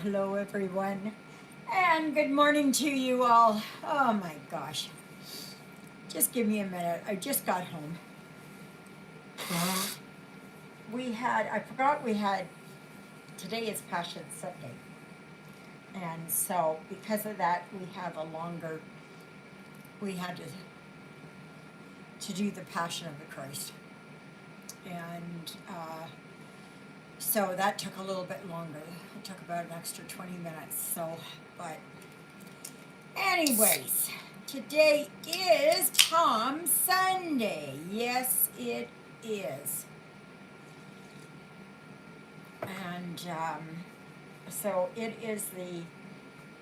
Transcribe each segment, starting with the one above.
Hello, everyone, and good morning to you all. Oh my gosh, just give me a minute. I just got home. I forgot we had, today is Passion Sunday, and so because of that, we had to do the Passion of the Christ, and so that took a little bit longer. It took about an extra 20 minutes, but anyways, today is Palm Sunday. Yes, it is. And so it is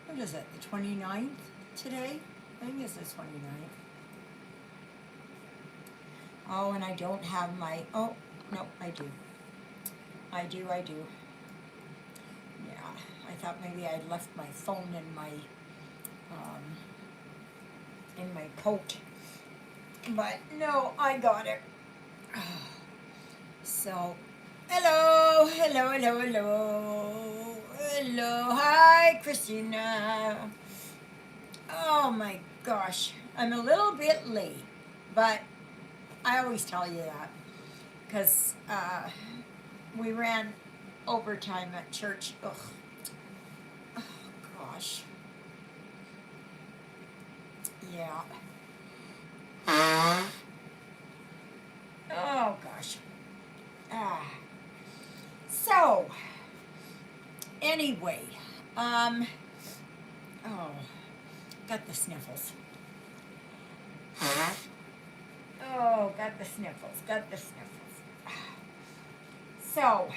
what is it, the 29th today? I think it's the 29th. Oh, and I don't have oh, no, I do. I do. Yeah, I thought maybe I'd left my phone um, in my coat. But no, I got it. So, hello. Hi, Christina. Oh my gosh, I'm a little bit late, but I always tell you that because we ran overtime at church. Ugh. Oh gosh. Yeah. Oh gosh. Ah. So, anyway, um, oh, got the sniffles. Oh, got the sniffles. So,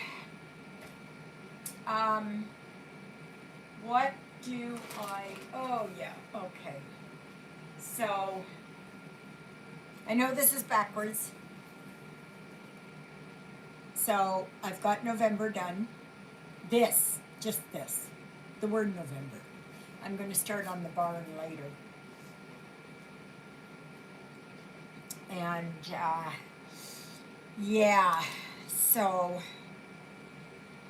um, what oh yeah, okay. So, I know this is backwards. So, I've got November done. Just this, the word November. I'm going to start on the barn later. And, yeah, so,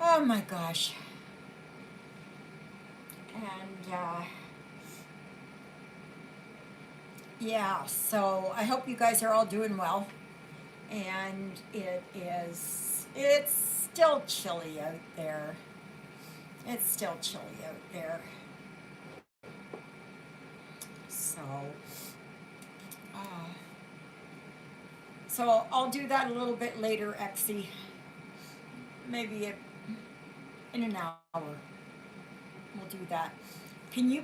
oh my gosh. And, yeah, so I hope you guys are all doing well. And it's still chilly out there. It's still chilly out there. So, uh, so I'll do that a little bit later, Exie. Maybe in an hour. We'll do that. Can you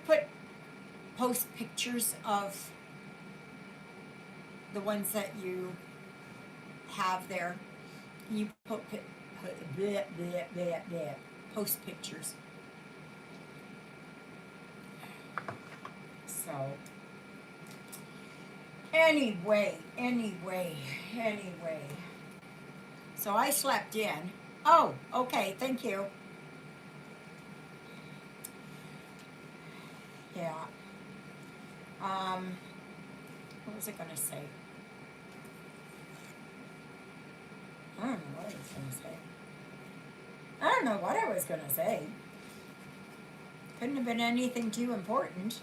post pictures of the ones that you have there? Can you post pictures? So, anyway. So I slept in. Oh, okay, thank you. Yeah. What was I gonna say? I don't know what I was gonna say. I don't know what I was gonna say. Couldn't have been anything too important.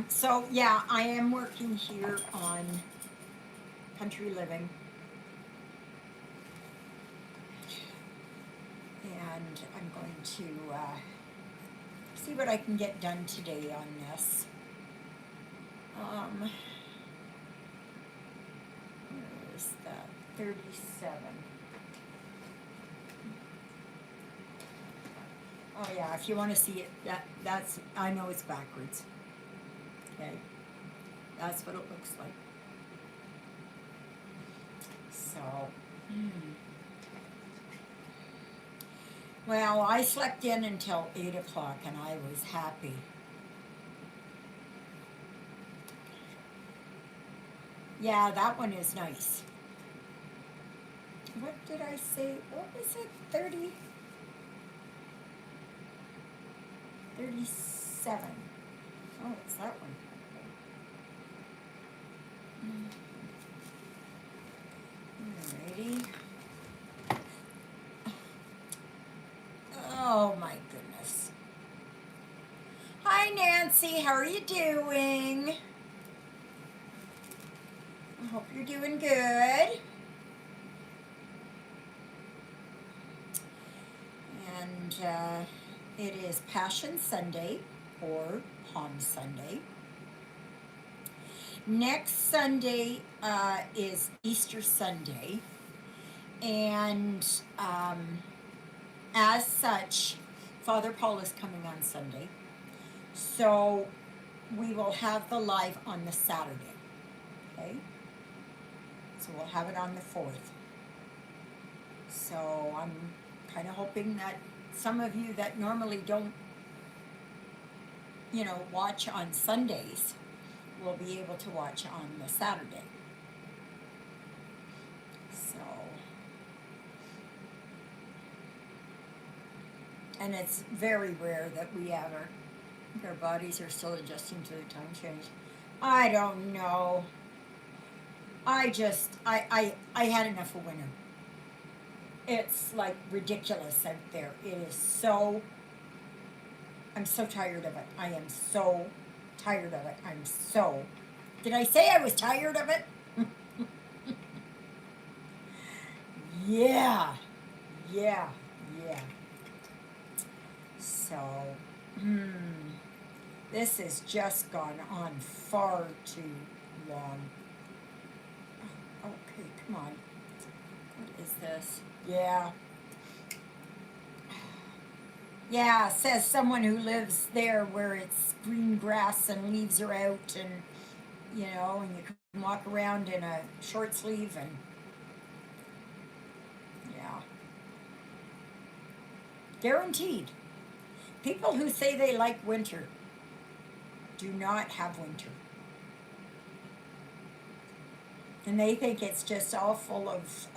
So yeah, I am working here on country living. And I'm going to see what I can get done today on this. Where is that? 37. Oh yeah, if you want to see it, that's I know it's backwards. Okay, that's what it looks like. So, well, I slept in until 8 o'clock, and I was happy. Yeah, that one is nice. What did I say? What was it? 30? 37. Oh, it's that one. Alrighty. Nancy. How are you doing? I hope you're doing good. And it is Passion Sunday or Palm Sunday. Next Sunday is Easter Sunday. And as such, Father Paul is coming on Sunday. So we will have the live on the Saturday. Okay? So we'll have it on the 4th. So I'm kind of hoping that some of you that normally don't, watch on Sundays will be able to watch on the Saturday. So, and it's very rare that we have our bodies are still adjusting to the time change. I don't know. I had enough of winter. It's like ridiculous out there. It is so, I'm so tired of it. I am so tired of it. Did I say I was tired of it? Yeah. So, this has just gone on far too long. Oh, okay, come on. What is this? Yeah. Yeah, says someone who lives there where it's green grass and leaves are out and, and you can walk around in a short sleeve and, yeah. Guaranteed. People who say they like winter do not have winter. And they think it's just all full of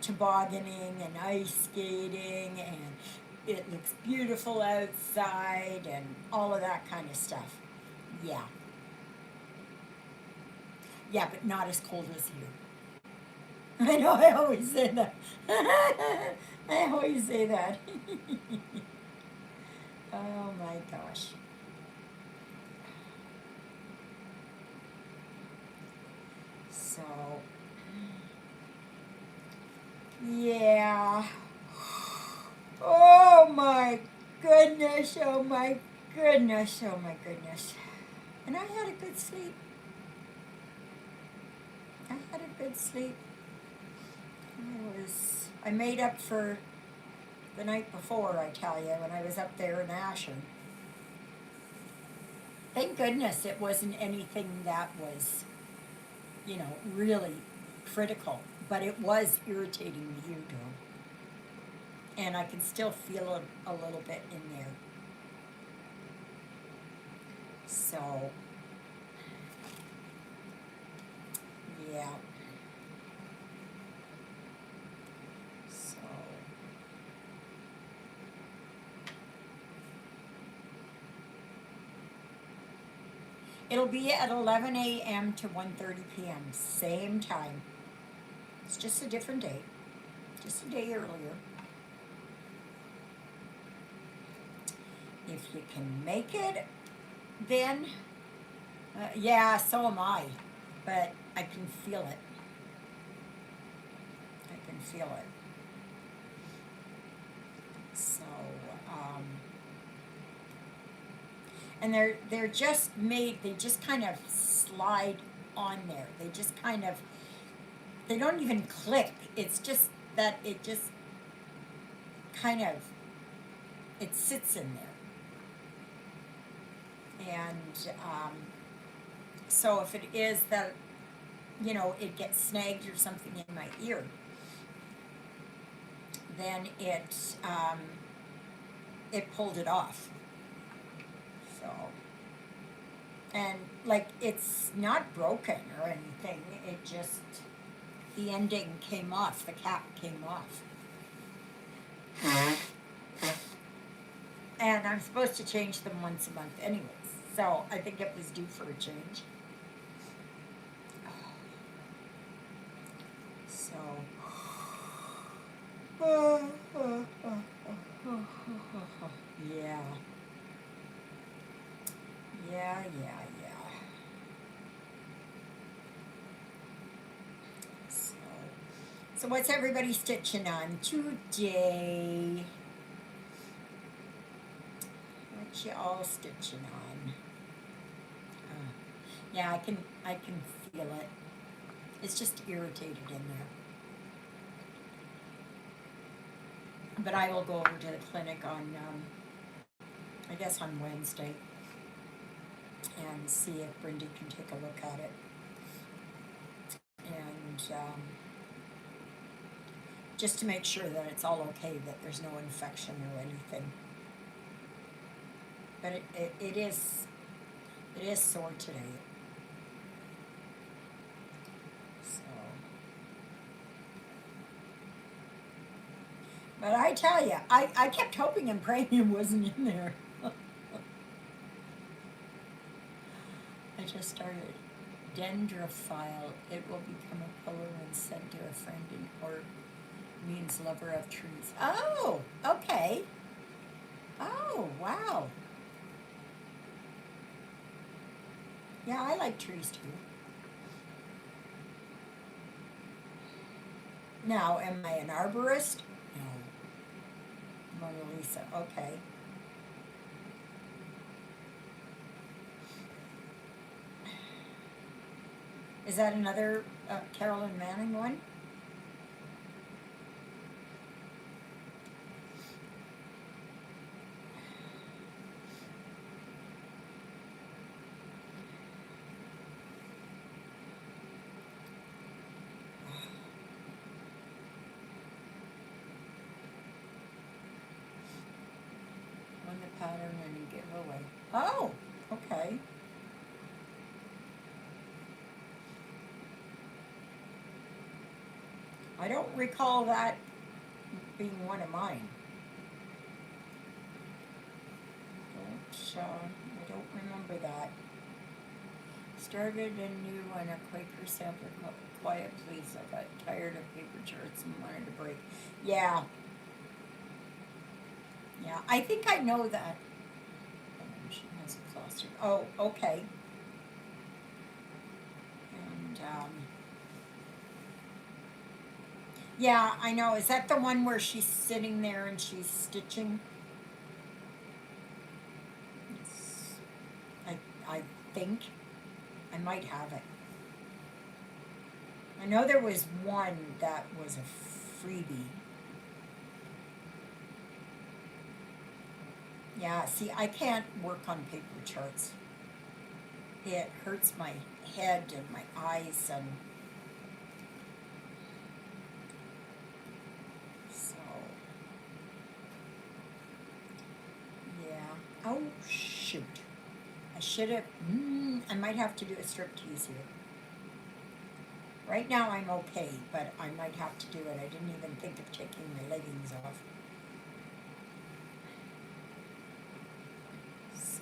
tobogganing and ice skating and it looks beautiful outside and all of that kind of stuff. Yeah. Yeah, but not as cold as here. I know, I always say that. I always say that. Oh my gosh. So, yeah. Oh my goodness, oh my goodness, oh my goodness. And I had a good sleep. I made up for the night before, I tell you, when I was up there in Ashen. Thank goodness it wasn't anything that was, really critical. But it was irritating the eardrum. And I can still feel it a little bit in there. So, yeah. So, it'll be at 11 a.m. to 1:30 p.m. Same time. It's just a different day. Just a day earlier. If you can make it, then, yeah, so am I. But I can feel it. So, and they're just made. They just kind of slide on there. They don't even click. It's just that it just kind of it sits in there. And so if it is that it gets snagged or something in my ear, then it pulled it off. So, and like it's not broken or anything. It just the ending came off. The cap came off. And I'm supposed to change them once a month anyways. So I think it was due for a change. So, yeah. yeah. So, so what's everybody stitching on today? What you all stitching on? Yeah, I can feel it. It's just irritated in there. But I will go over to the clinic on, I guess on Wednesday, and see if Brindy can take a look at it. And just to make sure that it's all okay, that there's no infection or anything. But it is sore today. So, but I tell you, I kept hoping and praying it wasn't in there. I just started dendrophile. It will become a pillow and sent to a friend in court. Means lover of trees. Oh, okay. Oh, wow. Yeah, I like trees too. Now, am I an arborist? No. Mona Lisa, okay. Is that another Carolyn Manning one? Win the pattern and you give away. Oh, okay. I don't recall that being one of mine. I don't remember that. Started a new one, a Quaker sampler called Quiet Please. I got tired of paper charts and wanted to break. Yeah. Yeah, I think I know that. She has a cluster. Oh, okay. And, yeah, I know. Is that the one where she's sitting there and she's stitching? It's, I think I might have it. I know there was one that was a freebie. Yeah, see, I can't work on paper charts. It hurts my head and my eyes, and so, yeah. Oh, shoot. I should have, I might have to do a striptease here. Right now I'm okay, but I might have to do it. I didn't even think of taking my leggings off. So,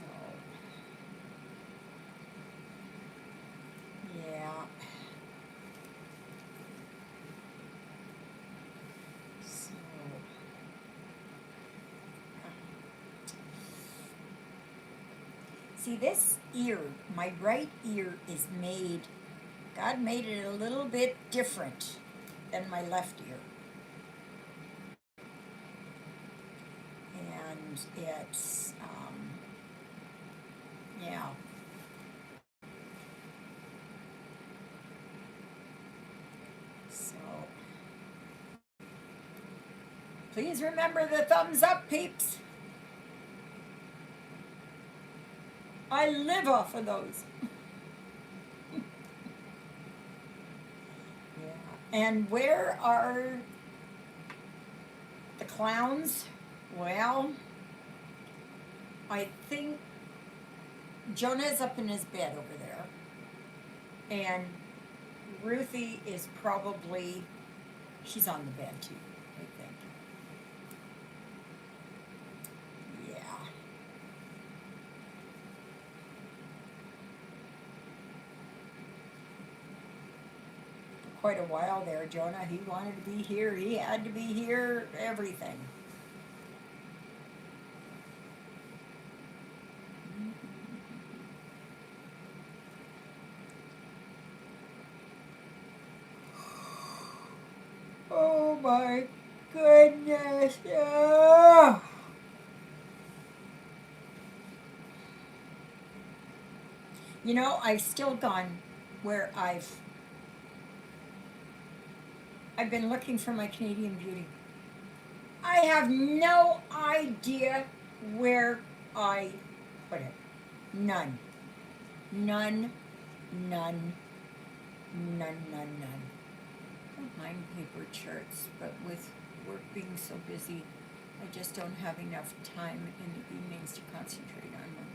yeah. So, see, this ear, my right ear is made, God made it a little bit different than my left ear. And it's, yeah. So, please remember the thumbs up, peeps. I live off of those. Yeah. And where are the clowns? Well, I think Jonah's up in his bed over there. And Ruthie is probably, she's on the bed too, I think. Yeah. For quite a while there, Jonah, he wanted to be here, he had to be here, everything. my goodness. Oh. You know, I've still gone where I've been looking for my Canadian Beauty. I have no idea where I put it. None. None. None. None, none, none. I don't mind paper charts, but with work being so busy, I just don't have enough time in the evenings to concentrate on them.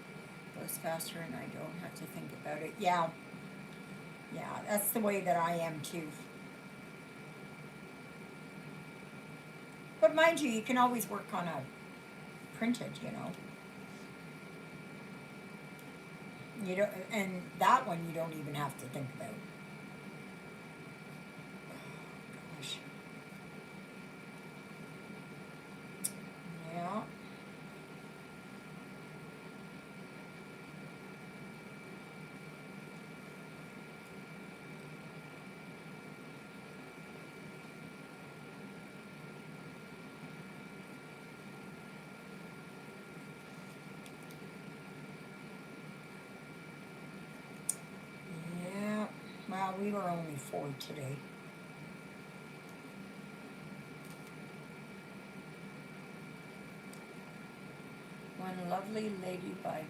It goes faster and I don't have to think about it. Yeah. Yeah, that's the way that I am too. But mind you can always work on a printed, you know. You don't, and that one you don't even have to think about. Gosh. Yeah. Yeah. Well, we were only 4 today. One lovely lady by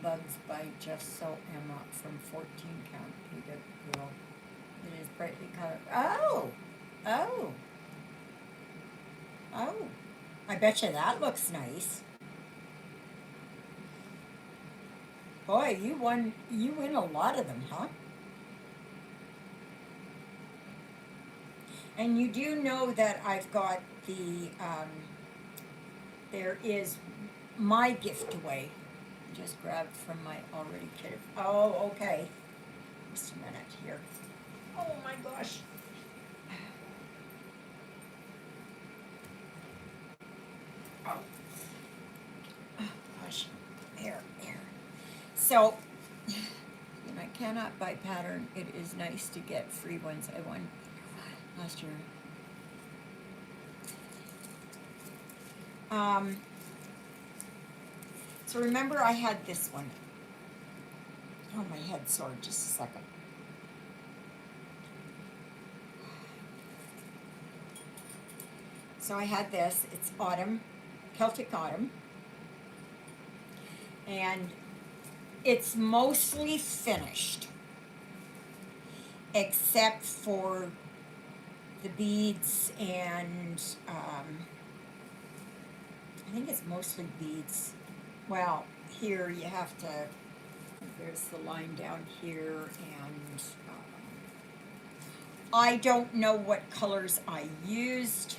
Bugs by Just So Emma from 14 Count Ada Girl. It is brightly colored. Oh! Oh! Oh! I bet you that looks nice. Boy, you win a lot of them, huh? And you do know that I've got there is my gift away. Just grabbed from my already kitted. Oh, okay. Just a minute here. Oh my gosh. Oh, oh gosh. Here. So, and I cannot buy pattern. It is nice to get free ones. I won last year. So remember I had this one. Oh, my head's sore. Just a second. So I had this. It's autumn, Celtic autumn. And it's mostly finished. Except for the beads and I think it's mostly beads. Well, here you have to, there's the line down here, and I don't know what colors I used.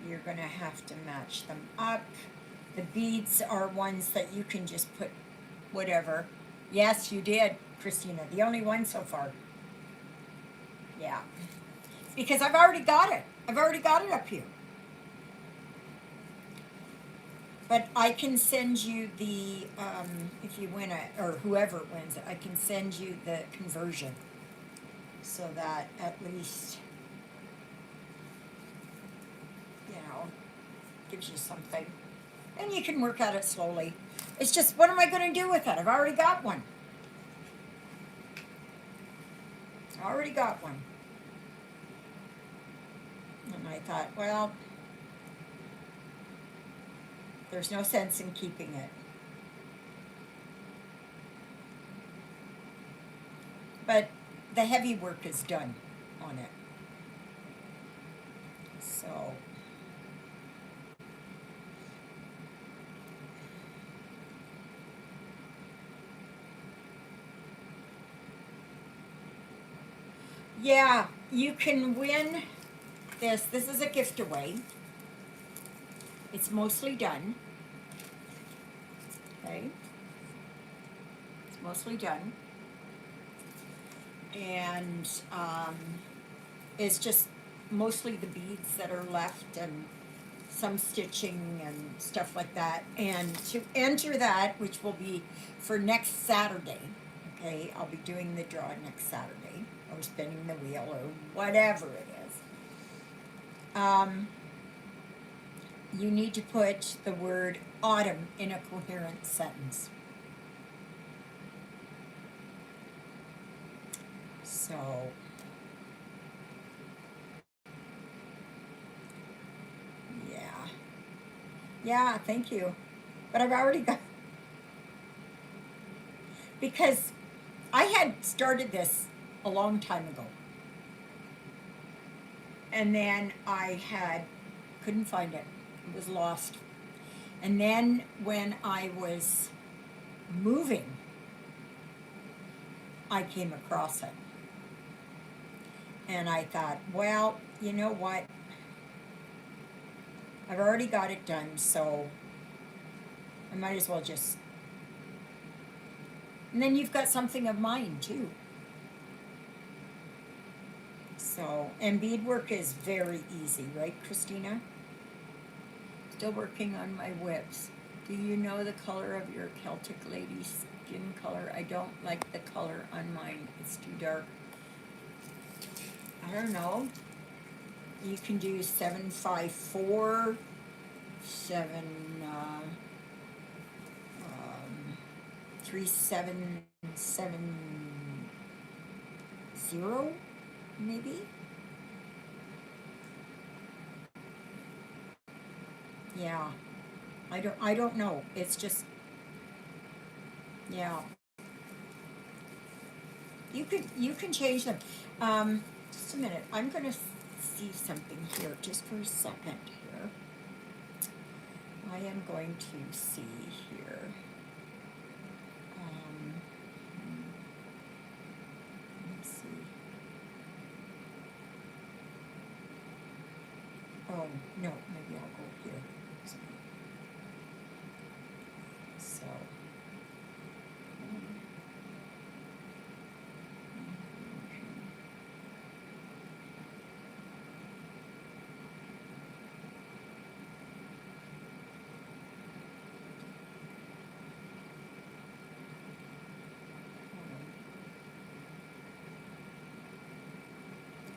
You're going to have to match them up. The beads are ones that you can just put whatever. Yes, you did, Christina. The only one so far. Yeah. Because I've already got it. I've already got it up here. But I can send you the, if you win it, or whoever wins it, I can send you the conversion. So that at least, you know, gives you something. And you can work at it slowly. It's just, what am I going to do with it? I've already got one. I already got one. And I thought, well, there's no sense in keeping it. But the heavy work is done on it. So, yeah, you can win this. This is a gift away. It's mostly done. Okay. It's mostly done. And it's just mostly the beads that are left and some stitching and stuff like that. And to enter that, which will be for next Saturday, okay, I'll be doing the draw next Saturday, or spinning the wheel, or whatever it is. um, you need to put the word autumn in a coherent sentence. So, yeah. Yeah, thank you. But I've already got, because I had started this a long time ago. And then I couldn't find it. It was lost. And then when I was moving, I came across it. And I thought, well, you know what? I've already got it done, so I might as well just. And then you've got something of mine too. So, and beadwork is very easy, right, Christina? Still working on my whips. Do you know the color of your Celtic lady skin color? I don't like the color on mine. It's too dark. I don't know. You can do 754, 3770, maybe? Yeah. I don't know. It's just, yeah. You can change them. Just a minute. I'm gonna see something here just for a second here. I am going to see here. Um, let's see. Oh, no, maybe I'll go here. So.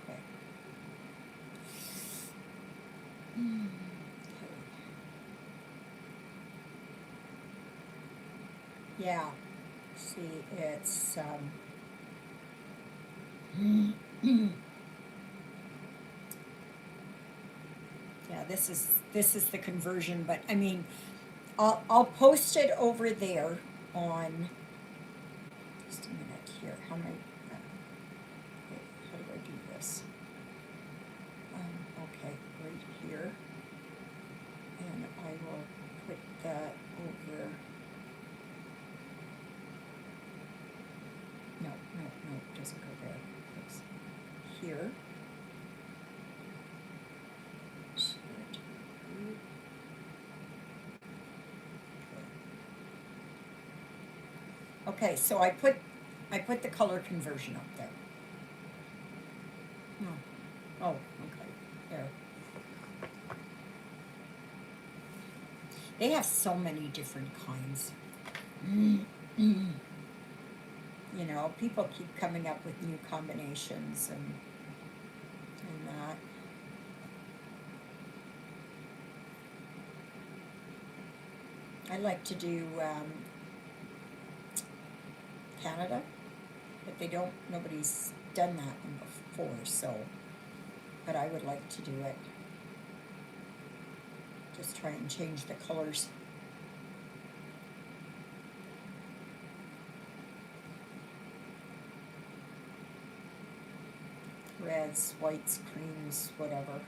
Okay. Yeah. See, it's yeah, this is the conversion, but I mean, I'll post it over there on. Just a minute here. How am I? Wait, how do I do this? Okay, right here, and I will put that over. No, it doesn't go there. It's here. Should. Okay, so I put the color conversion up there. No. Oh, okay. There. They have so many different kinds. You know, people keep coming up with new combinations and that. I like to do Canada, but nobody's done that one before, so, but I would like to do it. Just try and change the colors. Reds, whites, creams, whatever.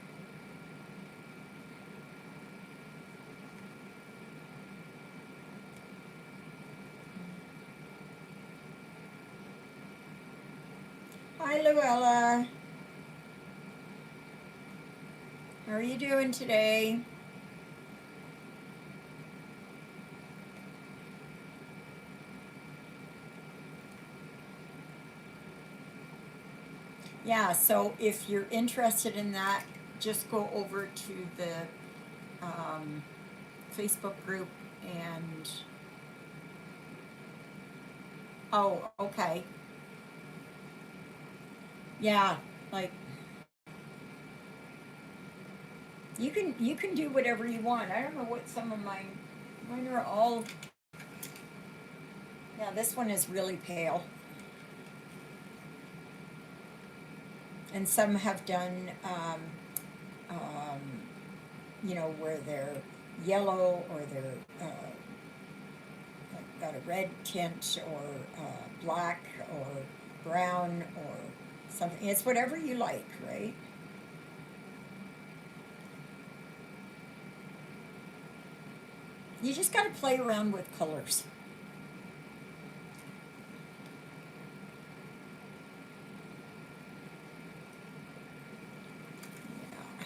Hi, Luella. How are you doing today? Yeah, so if you're interested in that, just go over to the Facebook group and. Oh, okay. Yeah, like, You can do whatever you want. I don't know what some of mine are all. Yeah, this one is really pale. And some have done, um, where they're yellow or they're got a red tint or black or brown or something. It's whatever you like, right? You just got to play around with colors. Yeah.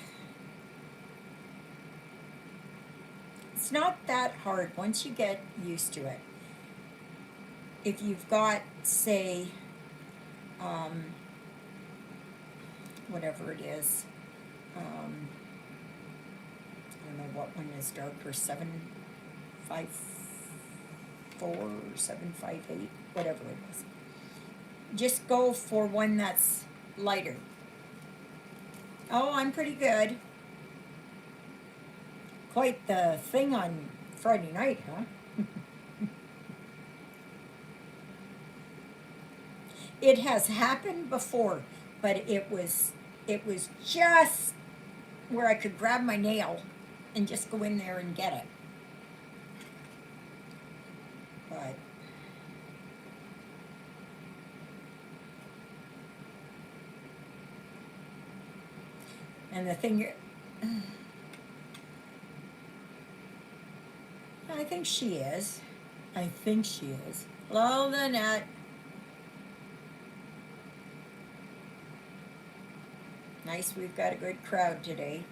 It's not that hard once you get used to it. If you've got, say, um, whatever it is, I don't know what one is darker, 754 or 758, whatever it is. Just go for one that's lighter. Oh, I'm pretty good. Quite the thing on Friday night, huh? It has happened before, but it was just where I could grab my nail and just go in there and get it. But and the thing I think she is. I think she is. Hello, Lynette. Nice, we've got a good crowd today.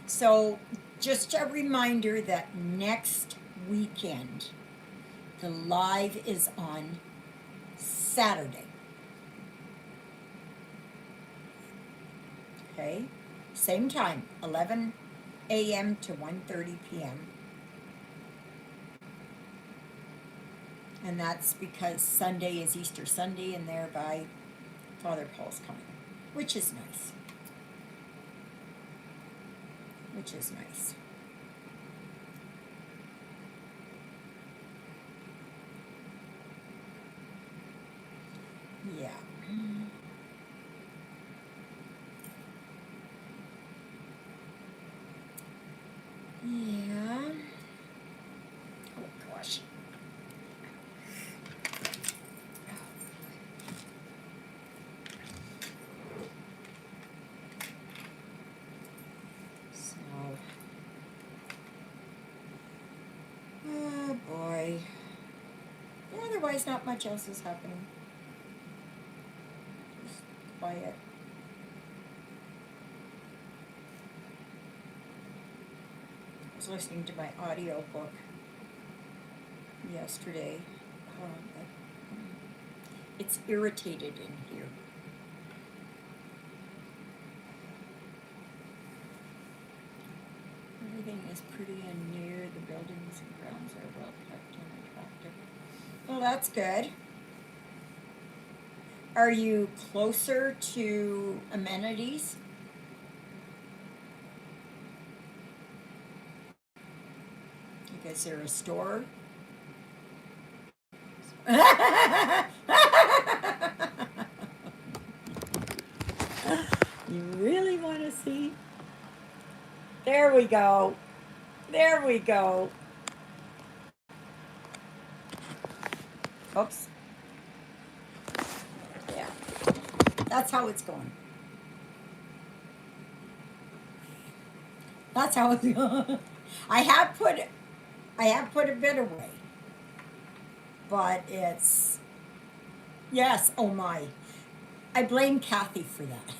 So, just a reminder that next weekend, the live is on Saturday. Okay? Same time, 11 a.m. to 1:30 p.m. And that's because Sunday is Easter Sunday, and thereby Father Paul's coming, which is nice. Which is nice. Yeah. Yeah. Oh gosh. So, oh boy. Yeah, otherwise, not much else is happening. Just quiet. I was listening to my audio book yesterday. But, it's irritated in here. Everything is pretty and new. The buildings and grounds are well kept and attractive. Well, that's good. Are you closer to amenities? Like, is there a store? You really want to see? There we go. There we go. Oops. Yeah. That's how it's going. That's how it's going. I have put a bit away. But it's yes, oh my. I blame Kathy for that.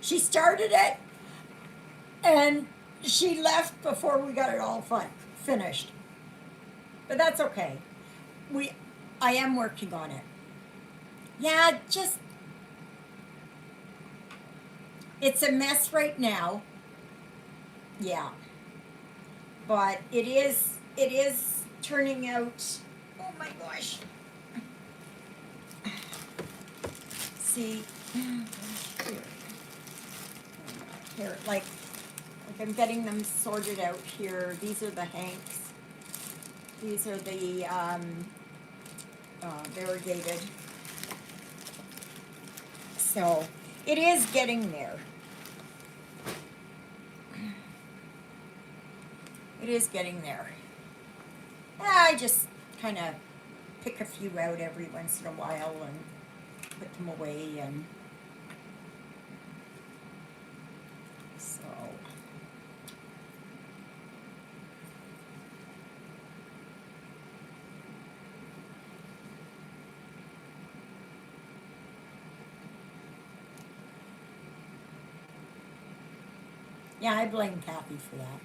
She started it and she left before we got it all finished. But that's okay. We I am working on it. Yeah, just it's a mess right now. Yeah. But it is turning out. Oh my gosh. See, here. Here, like I'm getting them sorted out here. These are the hanks. These are the variegated. So it is getting there. It is getting there. I just kind of pick a few out every once in a while and put them away, and so yeah, I blame Kathy for that.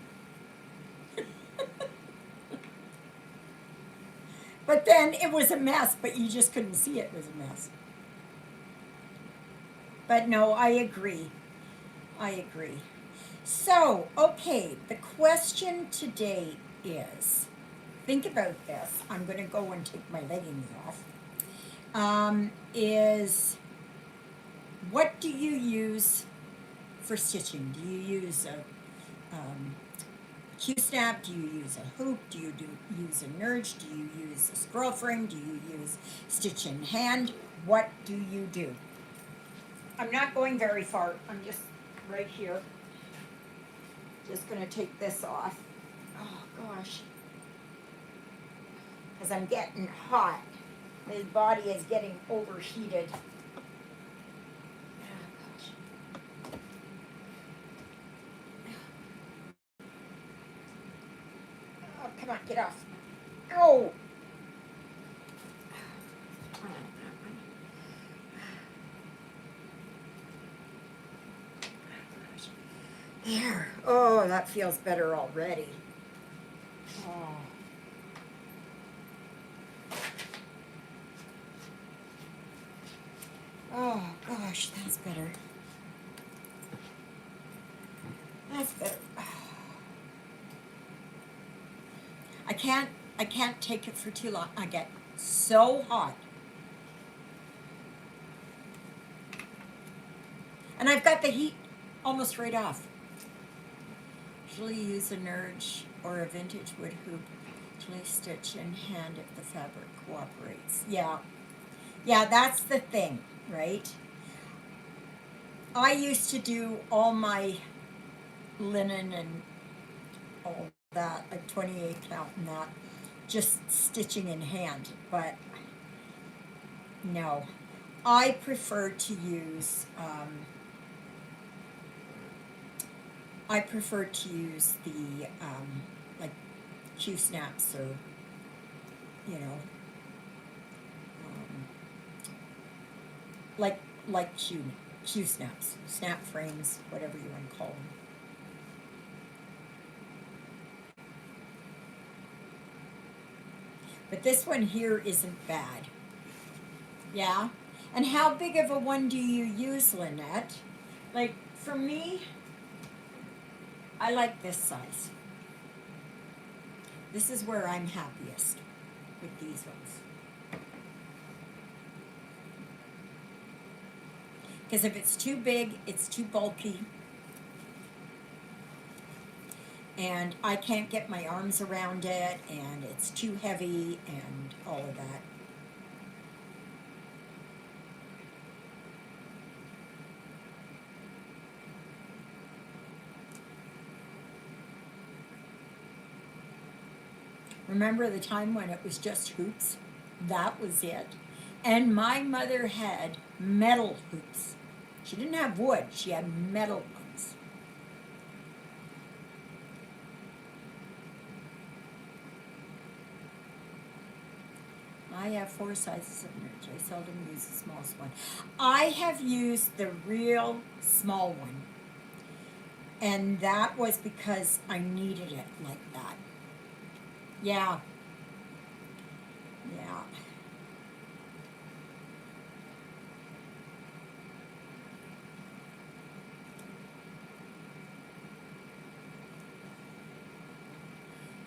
But then it was a mess, but you just couldn't see it was a mess. But no, I agree. I agree. So, okay, the question today is, think about this. I'm going to go and take my leggings off. Is what do you use for stitching? Do you use a Q-snap? Do you use a hoop? Do you use a nurge? Do you use a scroll frame? Do you use stitch in hand? What do you do? I'm not going very far. I'm just right here. Just going to take this off. Oh, gosh. Because I'm getting hot. His body is getting overheated. Oh, gosh. Oh, come on, get off. Oh! There. Oh, that feels better already. Oh. Oh gosh, that's better. That's better. I can't take it for too long. I get so hot. And I've got the heat almost right off. Usually use a nurge or a vintage wood hoop. Usually stitch in hand if the fabric cooperates. Yeah. Yeah, that's the thing, right? I used to do all my linen and all that, like 28 count and that, just stitching in hand. But no, I prefer to use the like Q snaps, or you know, um, like Q snaps, snap frames, whatever you want to call them. But this one here isn't bad. Yeah. And how big of a one do you use, Lynette? Like for me, I like this size. This is where I'm happiest with these ones. Because if it's too big, it's too bulky. And I can't get my arms around it, and it's too heavy, and all of that. Remember the time when it was just hoops? That was it. And my mother had metal hoops. She didn't have wood, she had metal ones. I have 4 sizes of nurse. I seldom use the smallest one. I have used the real small one. And that was because I needed it like that. Yeah. Yeah.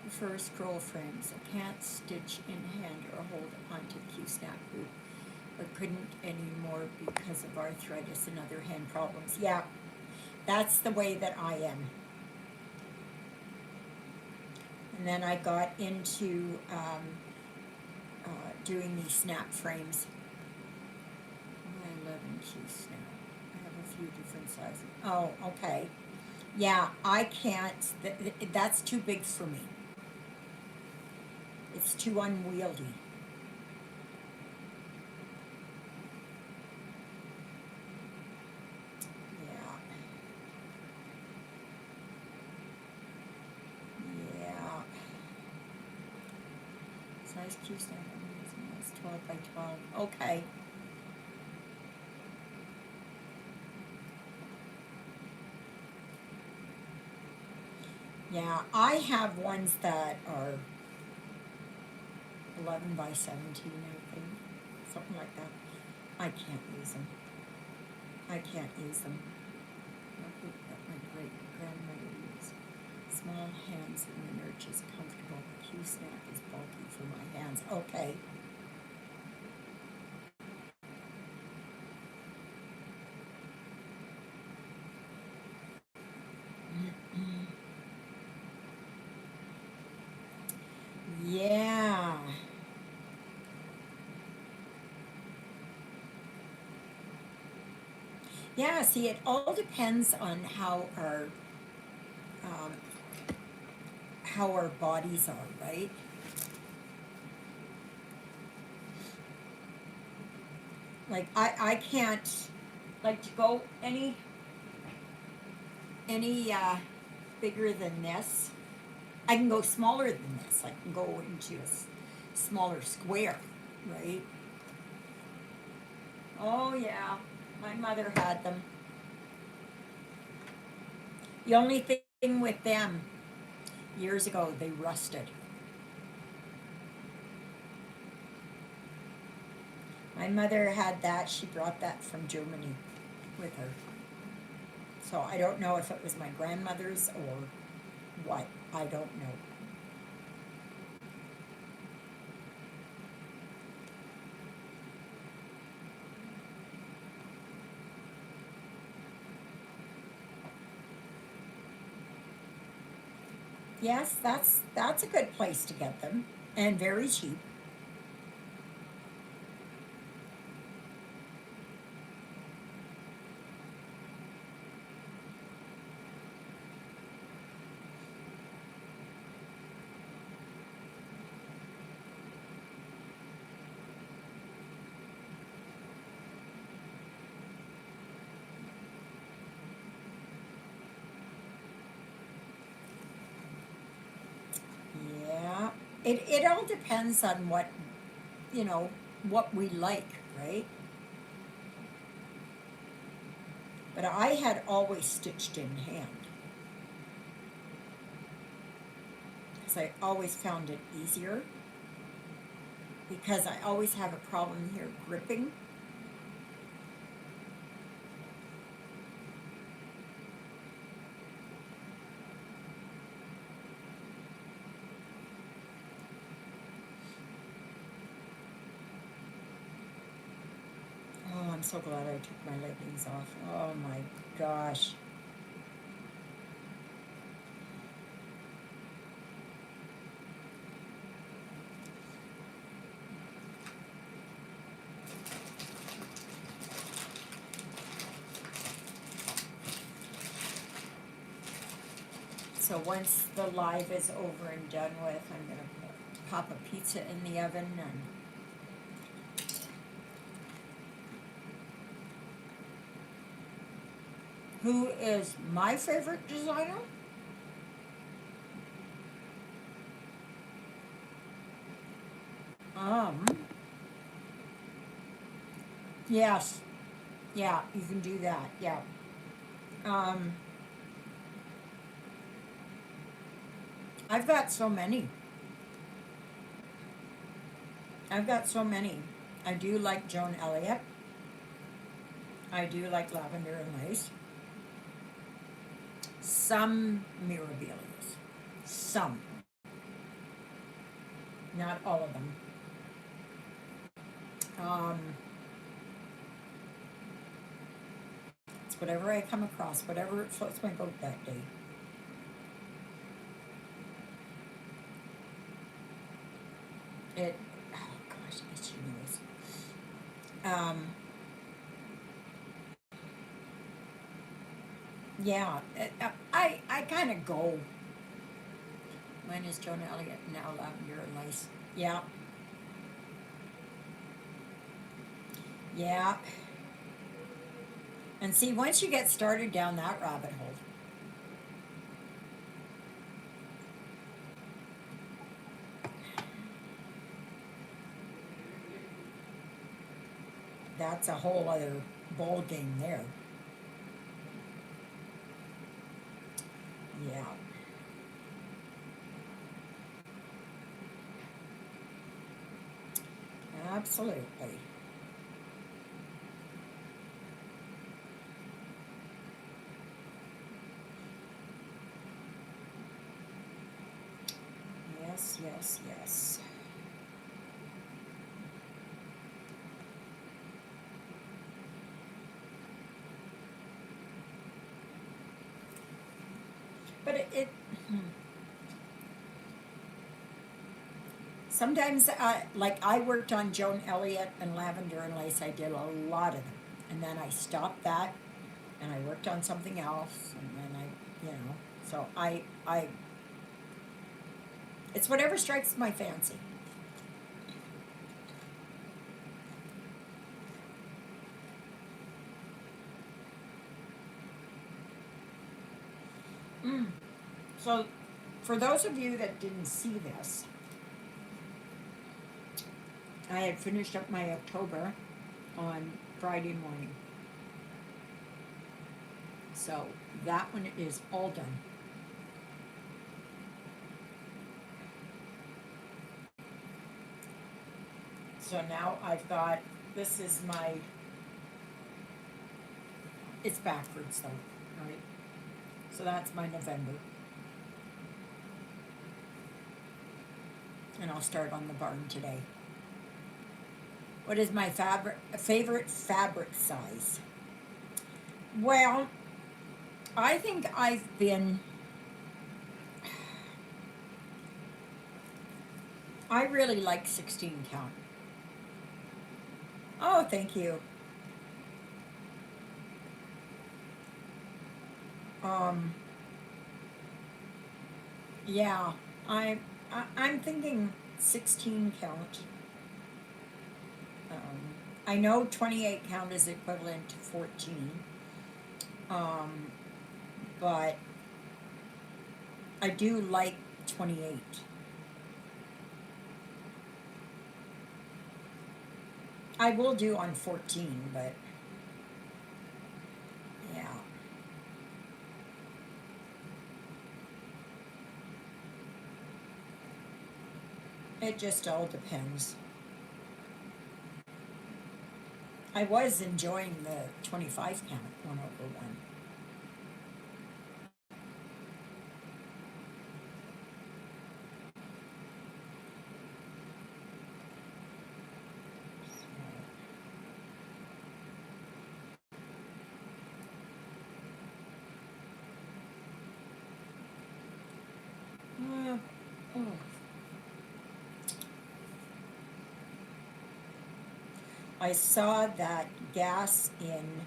For scroll frames, I can't stitch in hand or hold onto Q-snap hoop, but couldn't anymore because of arthritis and other hand problems. Yeah. That's the way that I am. And then I got into doing these snap frames. My 11 key snap. I have a few different sizes. Oh, okay. Yeah, I can't. That's too big for me. It's too unwieldy. Yeah, yeah. Size Q snap. It's 12 by 12. Okay. Yeah, I have ones that are 11 by 17, I think. Something like that. I can't use them. I can't use them. What would my great grandmother used? Small hands in the nurse is comfortable. Q snap is bulky for my hands. Okay. Yeah. Yeah, see, it all depends on um, how our bodies are, right? Like I can't like to go any bigger than this. I can go smaller than this. I can go into smaller square, right? Oh yeah, my mother had them. The only thing with them years ago, they rusted. My mother had that. She brought that from Germany with her. So I don't know if it was my grandmother's or what. I don't know. Yes, that's a good place to get them and very cheap. Yeah. It all depends on you know, what we like, right? But I had always stitched in hand because I always found it easier because I always have a problem here gripping. Oh, I'm so glad I took my leggings off. Oh my gosh. So once the live is over and done with, I'm gonna pop a pizza in the oven and who is my favorite designer? Um, yes, yeah, you can do that. Yeah. Um, I've got so many. I've got so many. I do like Joan Elliott. I do like Lavender and Lace. Some Mirabilis. Some. Not all of them. Um, whatever I come across, whatever floats my boat that day. It, oh gosh, itchy nose. Yeah, I kind of go. When is Jonah Elliott now lavender and lace? Yeah, yeah. And see, once you get started down that rabbit hole, that's a whole other ball game there. Yeah, absolutely. Yes, yes, yes. But sometimes, like I worked on Joan Elliott and Lavender and Lace. I did a lot of them, and then I stopped that, and I worked on something else, and then so it's whatever strikes my fancy. Mm. So, for those of you that didn't see this, I had finished up my October on Friday morning. So that one is all done. So now I've got, this is my, it's backwards though, right? So that's my November. And I'll start on the barn today. What is my favorite fabric size? Well, I think I really like 16 count. Oh, thank you. Um, yeah, I'm thinking 16 count. I know 28 count is equivalent to 14, um, but I do like 28. I will do on 14, but yeah, it just all depends. I was enjoying the 25 count 1/1. Oh. I saw that gas in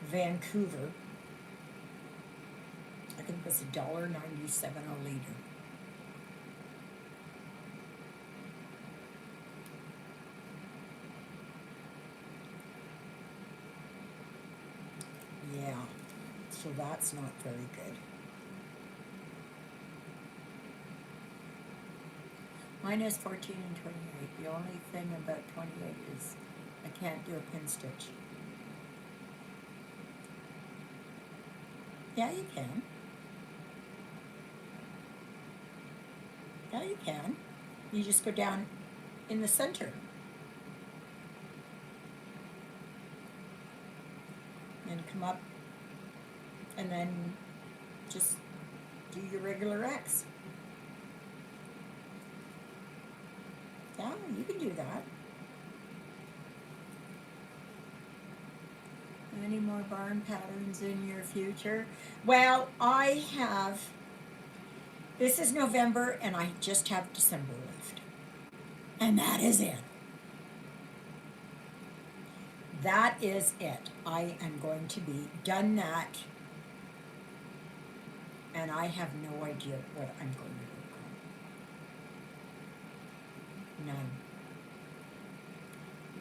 Vancouver, I think it was $1.97 a liter. Yeah, so that's not very good. Mine is 14 and 28. The only thing about 28 is I can't do a pin stitch. Yeah, you can. Yeah, you can. You just go down in the center and come up and then just do your regular X. Yeah, you can do that. Any more barn patterns in your future? Well, I have, this is November and I just have December left. And that is it. That is it. I am going to be done that. And I have no idea what I'm going to work on. None.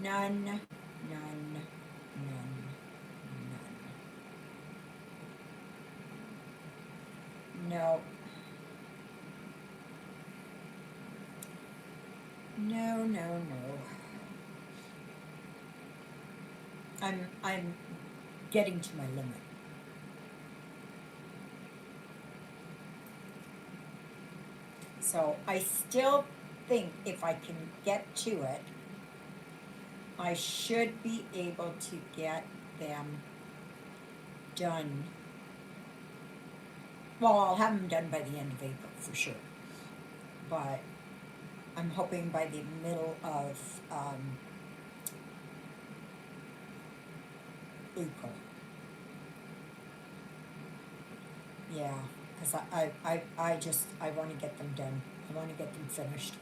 None. None. None. None. No. No, no, no. I'm getting to my limit. So I still think if I can get to it, I should be able to get them done. Well, I'll have them done by the end of April for sure. But I'm hoping by the middle of April. Yeah, because I want to get them done. I want to get them finished.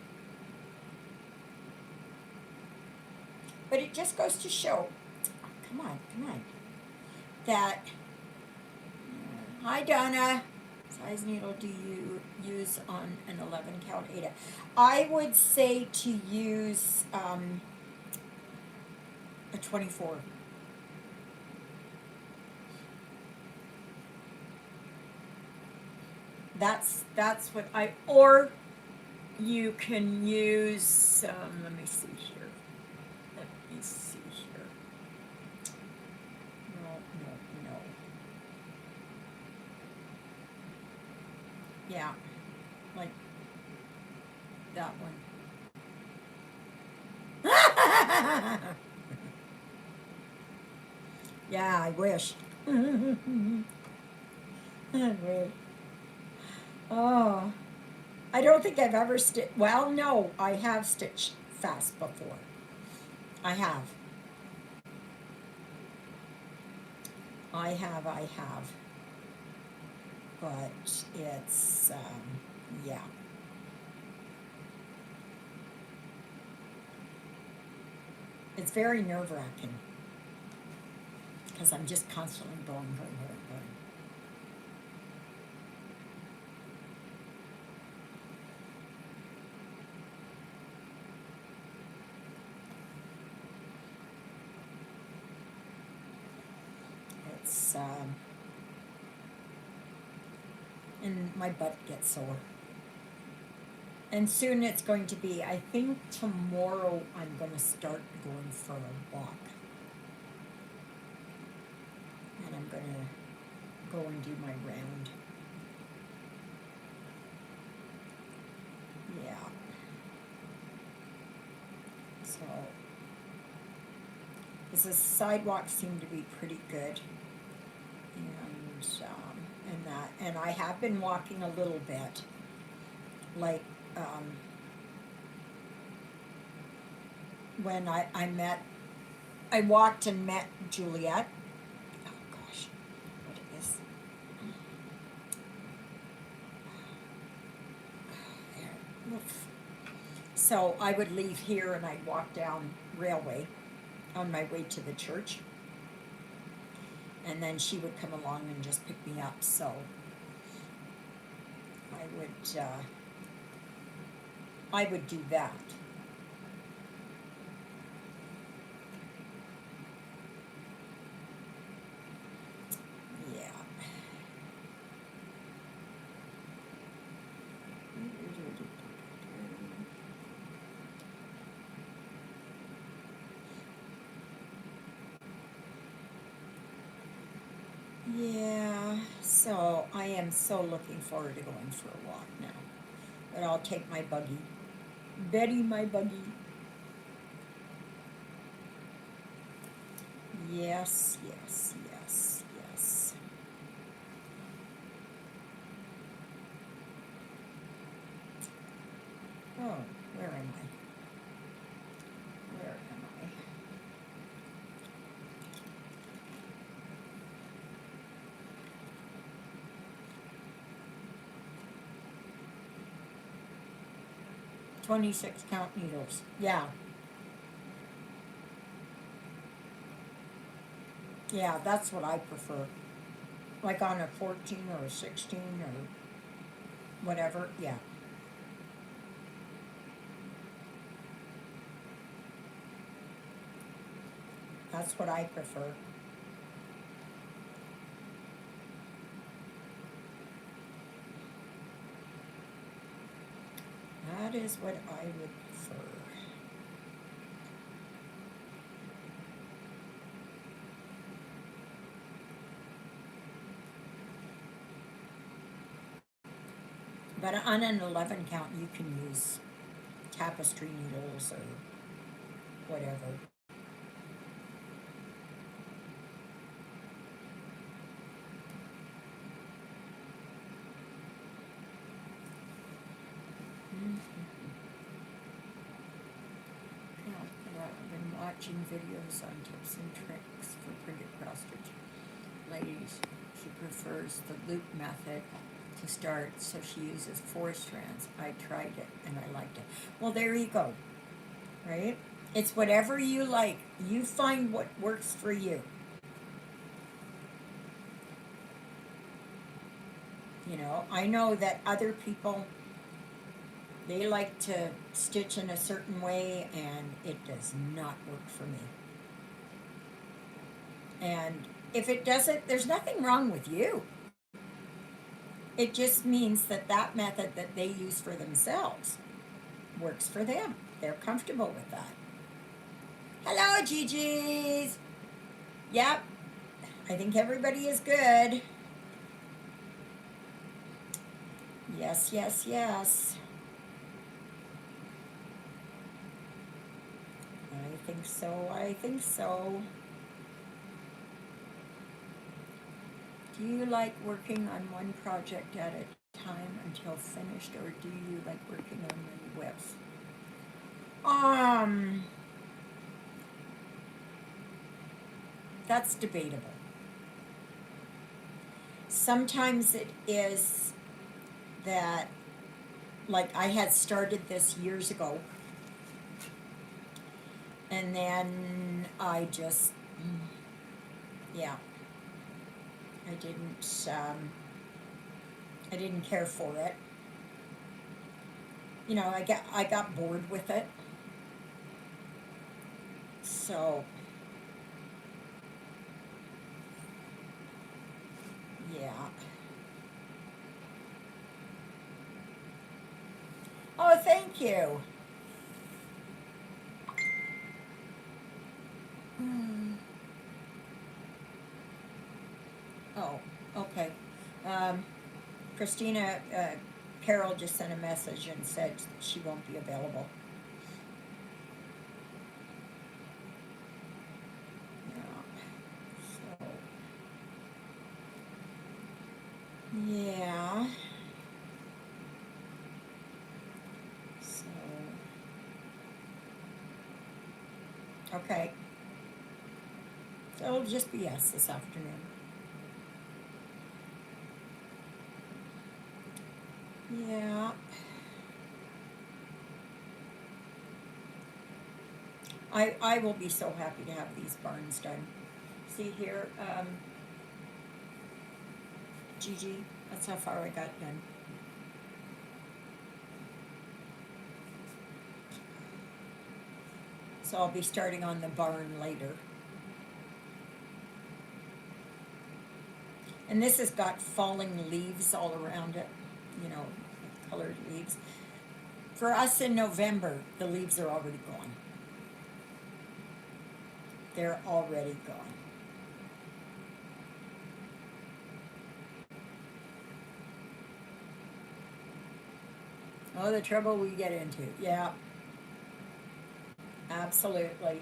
But it just goes to show, come on, that, hi Donna, size needle do you use on an 11 count Ada? I would say to use a 24. That's what or you can use, let me see here. No. Yeah, like that one. Yeah, I wish. I wish. Oh, I don't think I've ever stitched. Well, no, I have stitched fast before. I have. I have. But it's, yeah. It's very nerve-wracking because I'm just constantly going. It's, and my butt gets sore. And soon it's going to be, I think tomorrow I'm going to start going for a walk. And I'm going to go and do my round. Yeah. So, the sidewalks seem to be pretty good. And I have been walking a little bit. Like, when I walked and met Juliet. Oh gosh, what is? There. Oof. So I would leave here and I'd walk down Railway on my way to the church. And then she would come along and just pick me up. So I would do that. Yeah. Yeah, so I am so looking forward to going for a walk now. But I'll take my buggy. Betty, my buggy. Yes. Oh, where am I? 26 count needles. Yeah. Yeah, that's what I prefer. Like on a 14 or a 16 or whatever. Yeah. That's what I prefer. That is what I would prefer. But on an 11 count, you can use tapestry needles or whatever. Yeah, I've been watching videos on tips and tricks for printed cross stitch. Ladies, she prefers the loop method to start, so she uses 4 strands. I tried it and I liked it. Well, there you go, right? It's whatever you like. You find what works for you. I know that other people, they like to stitch in a certain way, and it does not work for me. And if it doesn't, there's nothing wrong with you. It just means that that method that they use for themselves works for them. They're comfortable with that. Hello, Gigi's. Yep, I think everybody is good. Yes, yes, yes. I think so, I think so. Do you like working on one project at a time until finished, or do you like working on many webs? Um, that's debatable. Sometimes it is that, like, I had started this years ago, and then I just, yeah, I didn't care for it. I got bored with it. So, yeah. Oh, thank you. Hmm. Oh, okay. Um, Christina, Carol just sent a message and said she won't be available. Yeah. So, yeah. So, okay. So it'll just be us this afternoon. Yeah. I will be so happy to have these barns done. See here, Gigi, that's how far I got done. So I'll be starting on the barn later. And this has got falling leaves all around it, you know, colored leaves. For us in November, the leaves are already gone. They're already gone. Oh, the trouble we get into. Yeah, absolutely.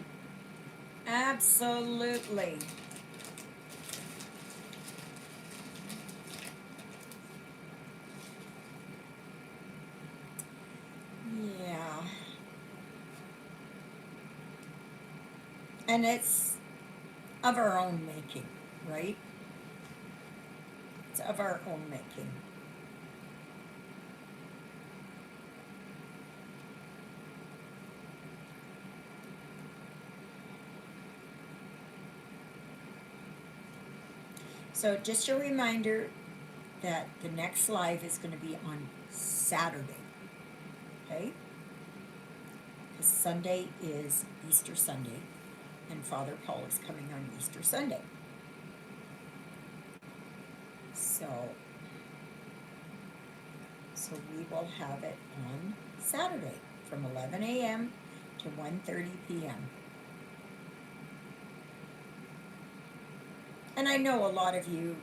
Absolutely. Yeah. And it's of our own making, right? It's of our own making. So just a reminder that the next live is going to be on Saturday, okay? Because Sunday is Easter Sunday, and Father Paul is coming on Easter Sunday. So we will have it on Saturday from 11 a.m. to 1:30 p.m. And I know a lot of you,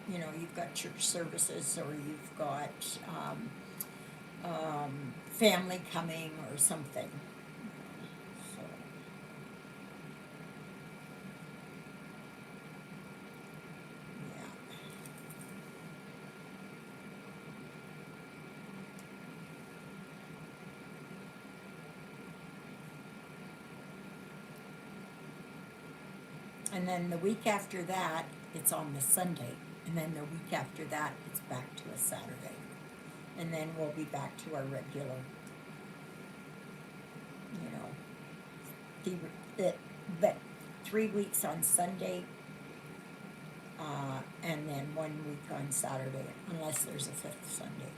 you've got church services or you've got family coming or something. So, yeah. And then the week after that, it's on the Sunday. And then the week after that, it's back to a Saturday. And then we'll be back to our regular, you know, but 3 weeks on Sunday, and then 1 week on Saturday, unless there's a fifth Sunday.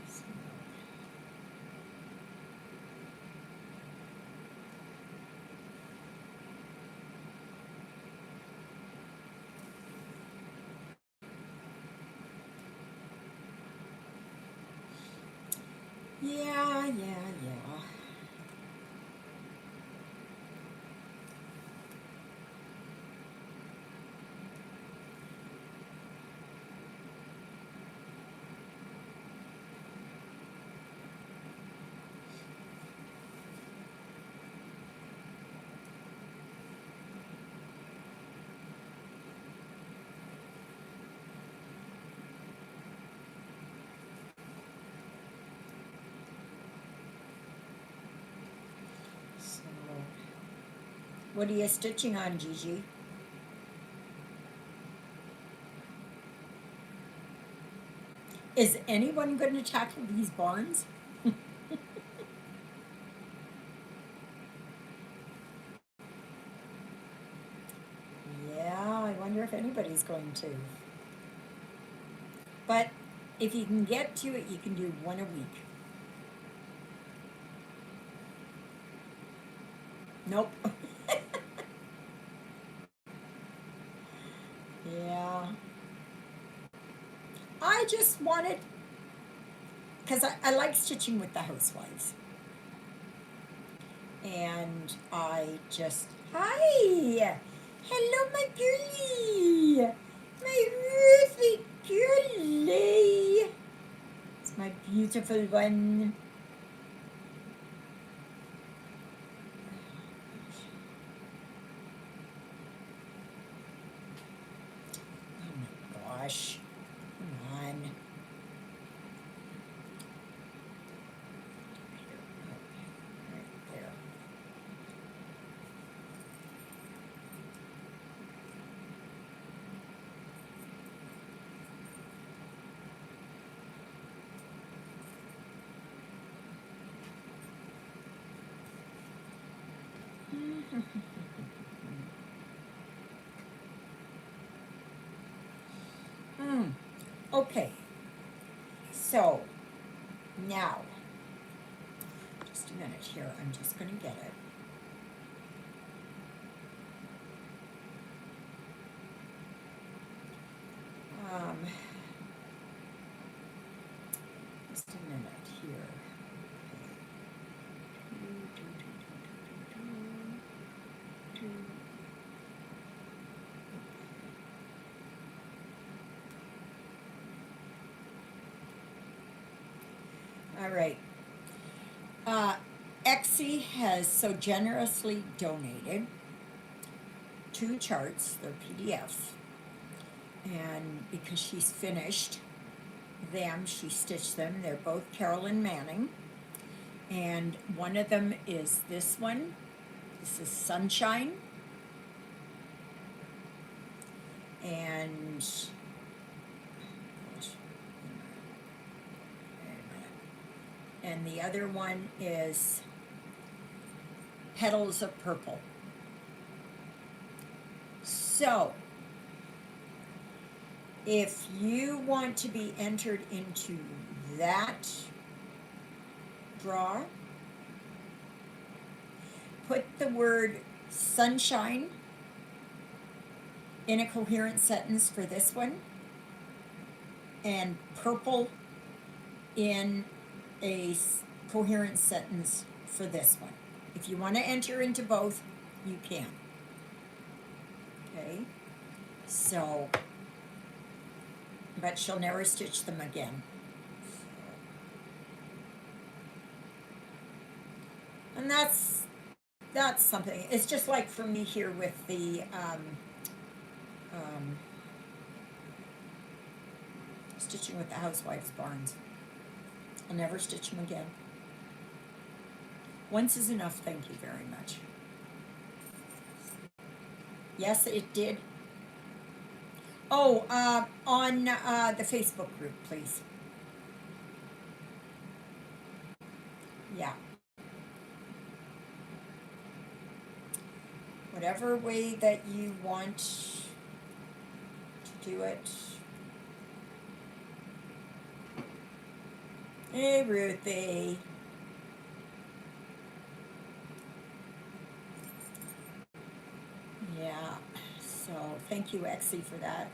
So, yeah. So, what are you stitching on, Gigi? Is anyone going to tackle these barns? Yeah, I wonder if anybody's going to. But if you can get to it, you can do one a week. Nope. Yeah. I just wanted, because I like stitching with the housewives. And I just, hi! Hello, my girlie! My Ruthie girlie! It's my beautiful one. Oh my gosh. Come on. Right there. Okay, so now, just a minute here, I'm just going to get it. Just a minute here. All right. Exie has so generously donated 2 charts, they're PDFs, and because she's finished them, she stitched them. They're both Carolyn Manning, and one of them is this one. This is Sunshine, and gosh, and the other one is Petals of Purple. So, if you want to be entered into that draw, put the word sunshine in a coherent sentence for this one, and purple in a coherent sentence for this one. If you want to enter into both, you can. Okay, so, but she'll never stitch them again. And that's something. It's just like for me here with the stitching with the Housewives Barns. I'll never stitch them again. Once is enough, thank you very much. Yes, it did. Oh, on the Facebook group, please. Yeah. Whatever way that you want to do it. Hey, Ruthie. Yeah, so thank you, Exie, for that.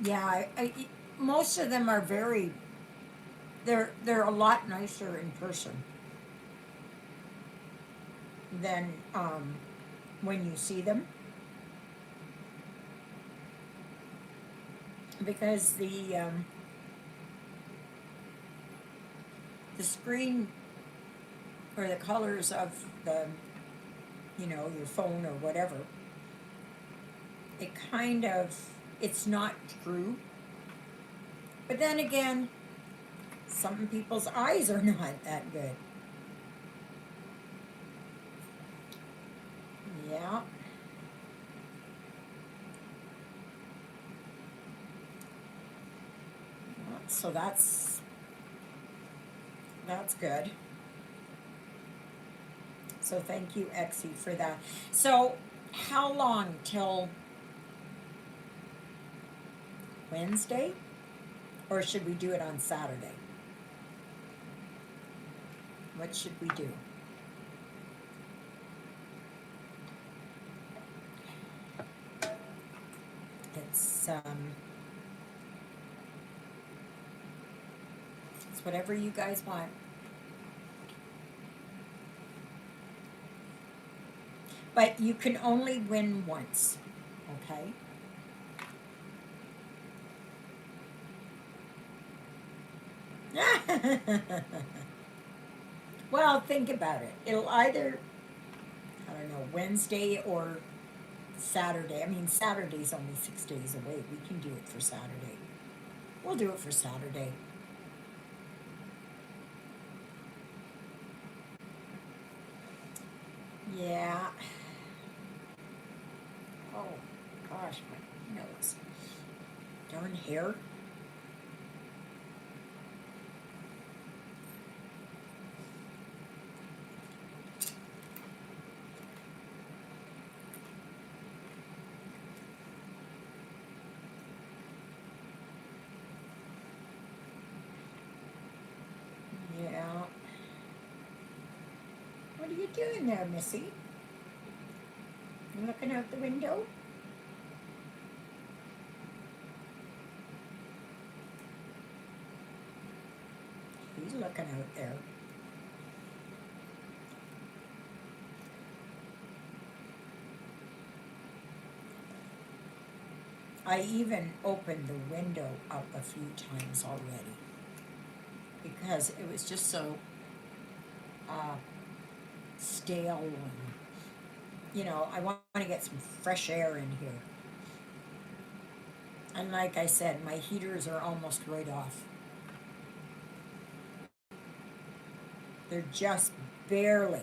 Yeah, most of them are very, they're a lot nicer in person than when you see them. Because the screen or the colors of the, your phone or whatever, it kind of, it's not true. But then again, some people's eyes are not that good. Yeah. So that's good. So thank you, Exie, for that. So how long till Wednesday? Or should we do it on Saturday? What should we do? It's whatever you guys want. But you can only win once, okay? Well, think about it. It'll either, I don't know, Wednesday or Saturday. I mean, Saturday's only 6 days away. We can do it for Saturday. We'll do it for Saturday. Yeah. Oh, gosh, my nose. Darn hair. Yeah. What are you doing there, Missy? You looking out the window? He's looking out there. I even opened the window up a few times already because it was just so stale and, I want to get some fresh air in here. And like I said, my heaters are almost right off. They're barely,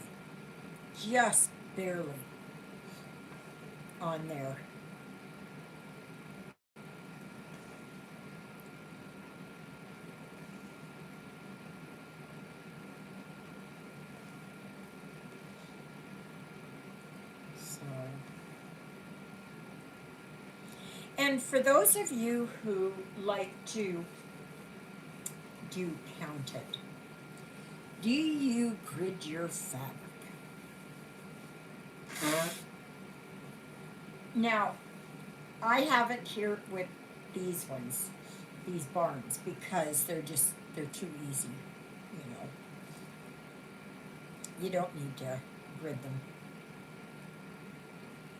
just barely on there. So, and for those of you who like to do count it, do you grid your fabric? Now, I have it here with these ones, these barns, because they're too easy, you know. You don't need to grid them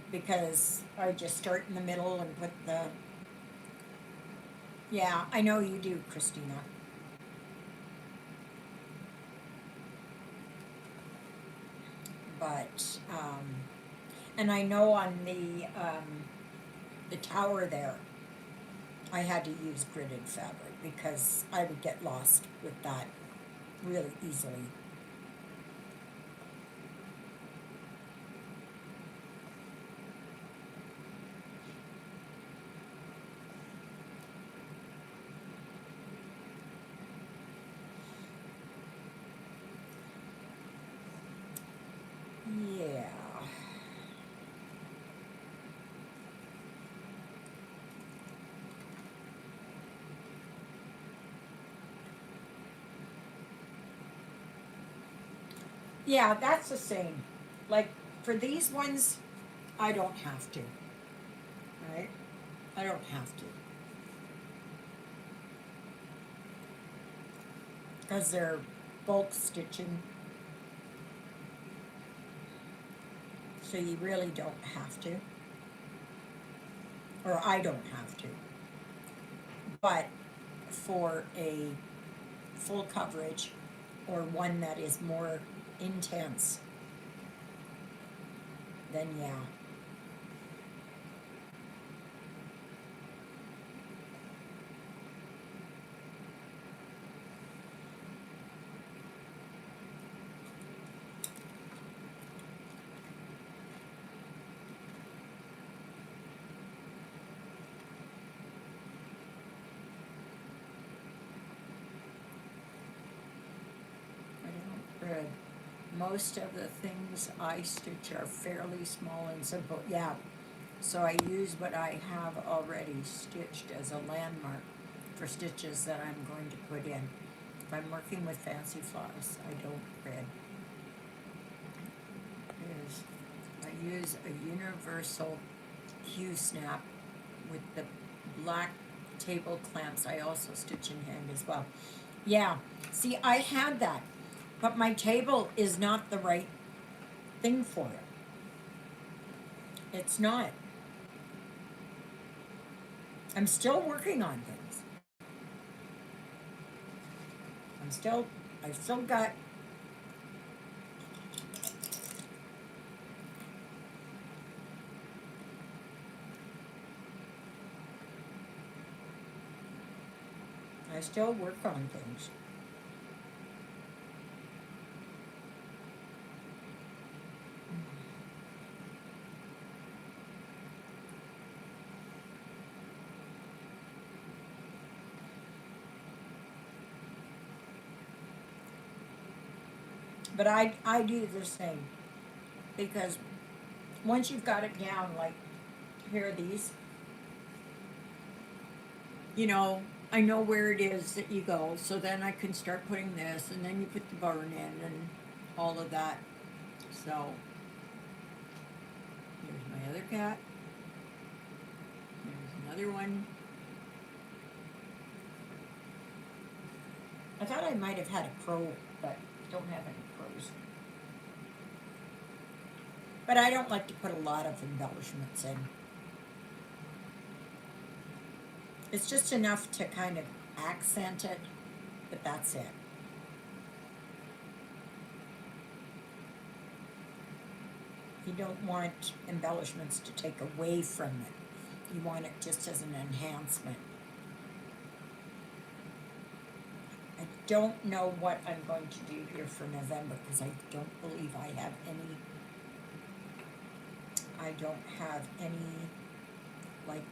because I just start in the middle and put the, yeah, I know you do, Christina. But, and I know on the tower there, I had to use gridded fabric because I would get lost with that really easily. Yeah. Yeah, that's the same. Like for these ones, I don't have to, right? I don't have to because they're bulk stitching, so you really don't have to, or I don't have to. But for a full coverage or one that is more intense, then yeah. I don't read. Most of the things I stitch are fairly small and simple. Yeah, so I use what I have already stitched as a landmark for stitches that I'm going to put in. If I'm working with fancy floss, I don't thread. Is I use a universal Q snap with the black table clamps. I also stitch in hand as well. Yeah, see, I had that, but my table is not the right thing for it. It's not. I'm still working on things. I'm still, I've still got, I still work on things. But I do the same because once you've got it down, like here are these, you know, I know where it is that you go, so then I can start putting this, and then you put the barn in and all of that. So here's my other cat. There's another one. I thought I might have had a crow, but don't have any crows. But I don't like to put a lot of embellishments in. It's just enough to kind of accent it, but that's it. You don't want embellishments to take away from it. You want it just as an enhancement. I don't know what I'm going to do here for November because I don't believe I have any. I don't have any like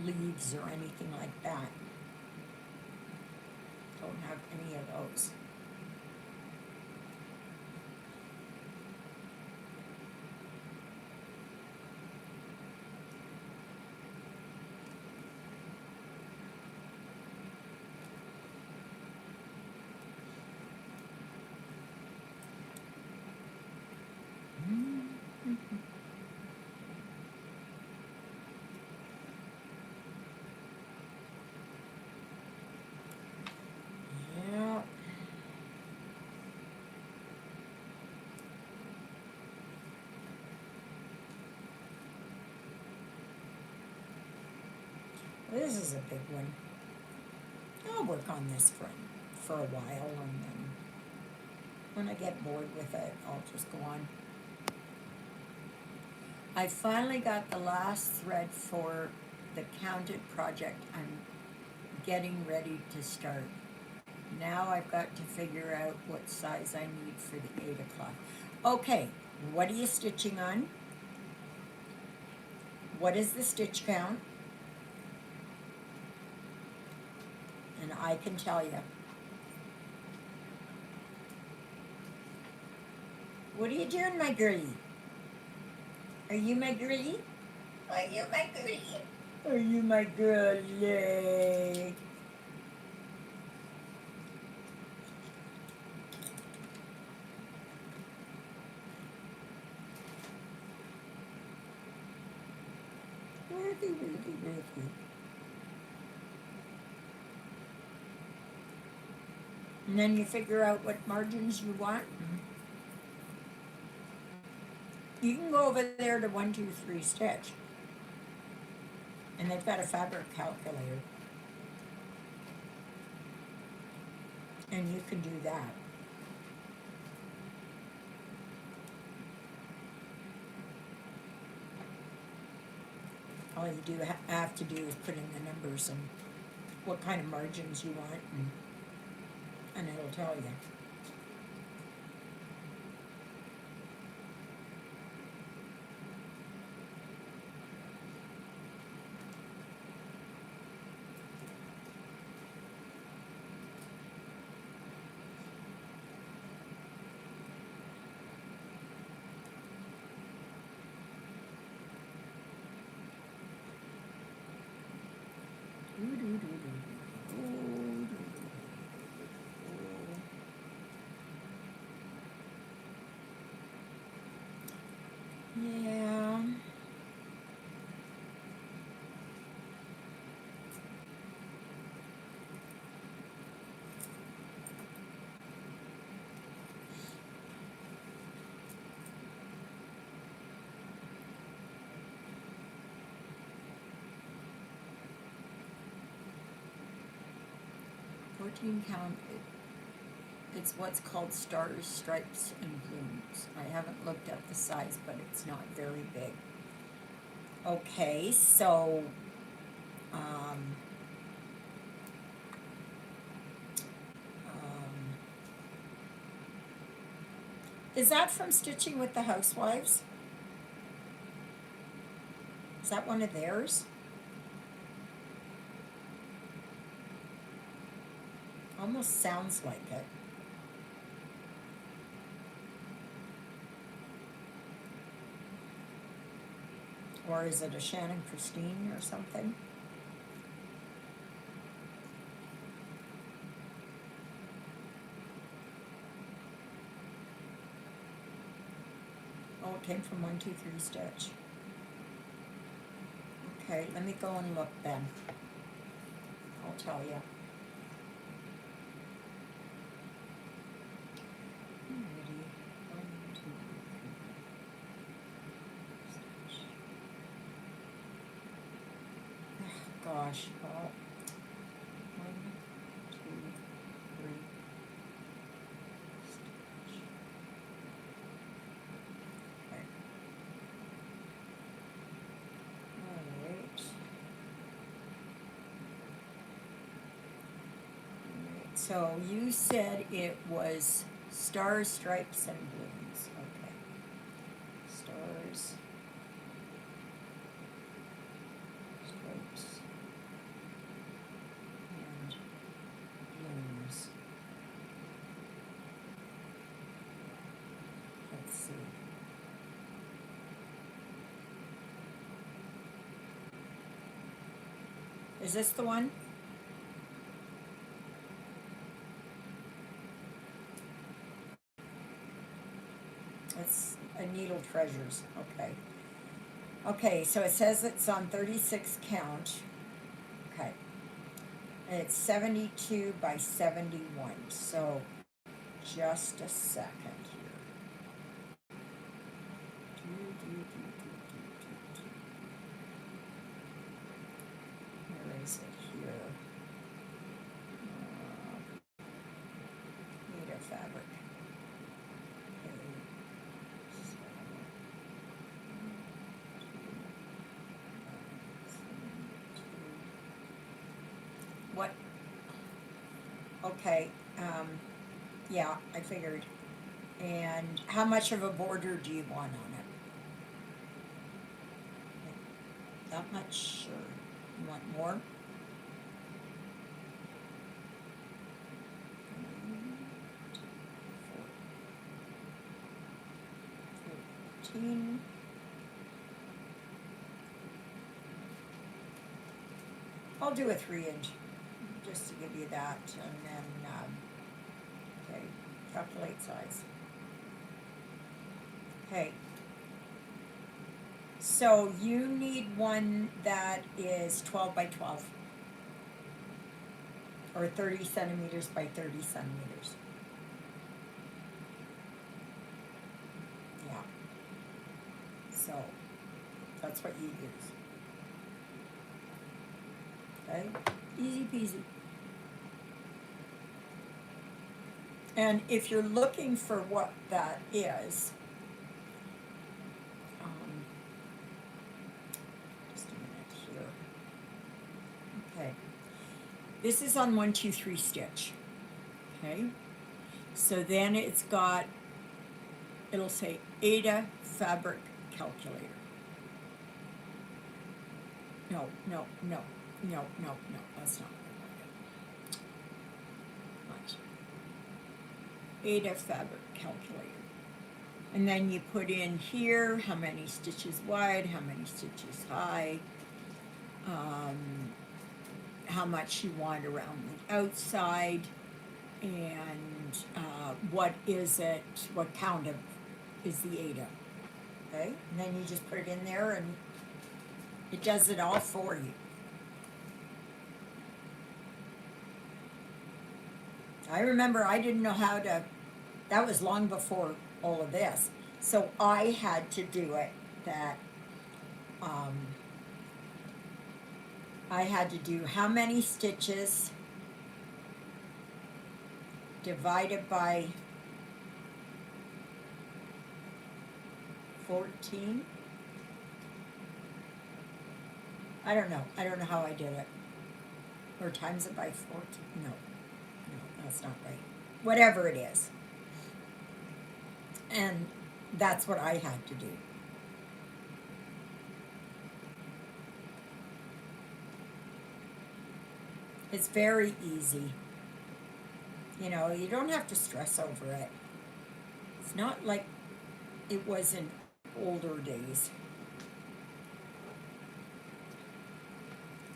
leaves or anything like that. Don't have any of those. Yeah. This is a big one. I'll work on this for a while, and then when I get bored with it, I'll just go on. I finally got the last thread for the counted project. I'm getting ready to start. Now I've got to figure out what size I need for the 8 o'clock. Okay, what are you stitching on? What is the stitch count? And I can tell you. What are you doing, my girlie? Are you my girlie? Are you my girlie? Are you my girlie? Ruthie. And then you figure out what margins you want. You can go over there to 1, 2, 3 stitch. And they've got a fabric calculator. And you can do that. All you do have to do is put in the numbers and what kind of margins you want, and it'll tell you. Yeah. Count. It's what's called stars, stripes, and blooms. I haven't looked up the size, but it's not very big. Okay, so is that from Stitching with the Housewives? Is that one of theirs? Almost sounds like it. Or is it a Shannon Christine or something? Oh, it came from 1, 2, 3 stitch. Okay, let me go and look then. I'll tell you. Gosh, 1, 2, 3. Okay. All right. So you said it was stars, stripes, and blooms. Okay. Stars, stripes, and blooms. Let's see. Is this the one? It's a Needle Treasures. Okay. Okay, so it says it's on 36 count. Okay. And it's 72 by 71. So just a second here. Where is it here? Meter fabric. Okay. So, what? Okay. Yeah, I figured. And how much of a border do you want on it? That much? Sure. You want more? 14. I'll do a 3-inch just to give you that, and then okay, calculate size. Okay. So you need one that is 12 by 12 or 30 centimeters by 30 centimeters. Yeah. So that's what you use. Okay, easy peasy. And if you're looking for what that is, just a minute here. Okay, this is on 1, 2, 3 stitch. Okay, so then it's got, it'll say Ada fabric calculator. No, that's not what I wanted. Ada fabric calculator. And then you put in here how many stitches wide, how many stitches high, how much you want around the outside, and what is it, what count of is the Ada. Okay, and then you just put it in there and it does it all for you. I remember I didn't know how to, that was long before all of this. So I had to do it that, I had to do how many stitches divided by 14. I don't know how I did it. Or times it by 14, no, that's not right. Whatever it is. And that's what I had to do. It's very easy. You know, you don't have to stress over it. It's not like it was in older days.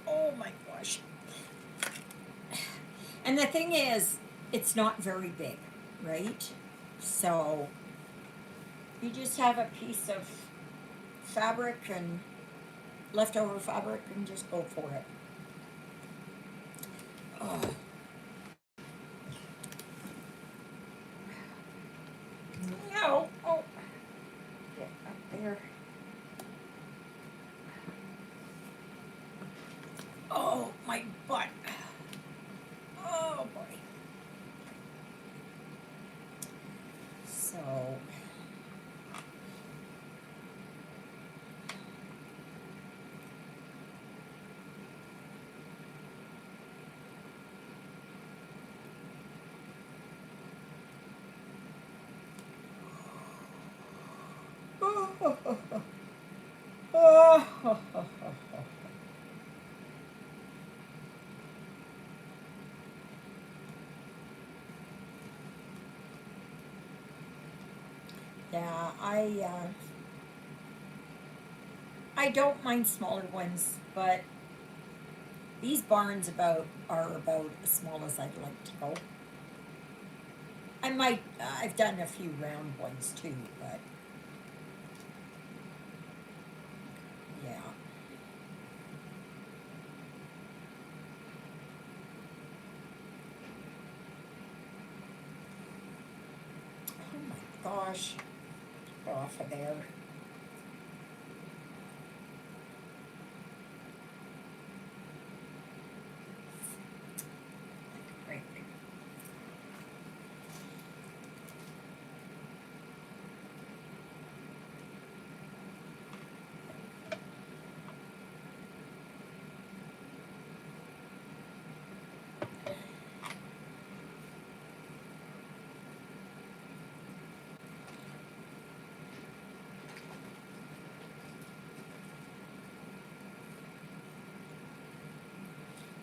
Oh my gosh. And the thing is, it's not very big, right? So you just have a piece of fabric and leftover fabric and just go for it. Oh. No. Oh. Get up there. Oh, my butt. Oh, boy. So. Yeah, I don't mind smaller ones, but these barns are about as small as I'd like to go. I might I've done a few round ones too, but yeah. Oh my gosh, get off of there. Right.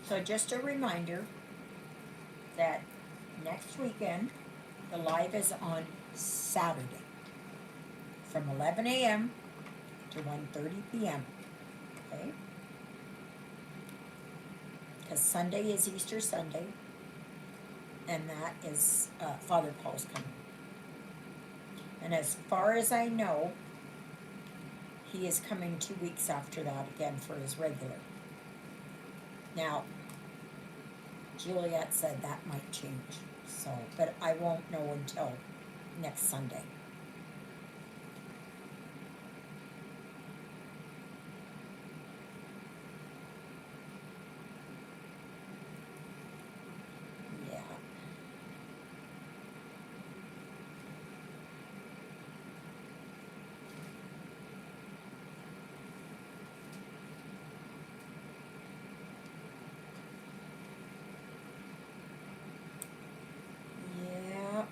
So just a reminder that next weekend the live is on Saturday from 11 a.m. to 1:30 p.m. Okay? Because Sunday is Easter Sunday, and that is Father Paul's coming. And as far as I know, he is coming 2 weeks after that again for his regular. Now, Juliet said that might change, so, but I won't know until next Sunday. Yeah. Yeah.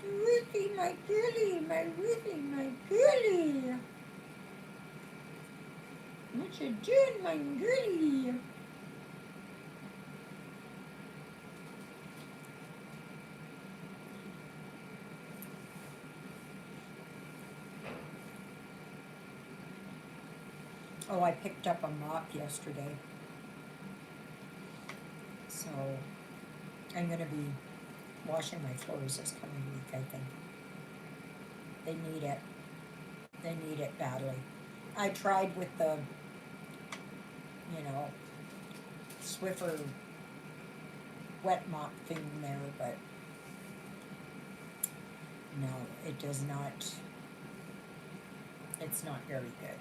Ruthie, my girlie, my Ruthie, my girlie. What you doing, my girlie? Oh, I picked up a mop yesterday, so I'm gonna be washing my floors this coming week, I think. They need it. They need it badly. I tried with the, you know, Swiffer wet mop thing there, but no, it does not, it's not very good.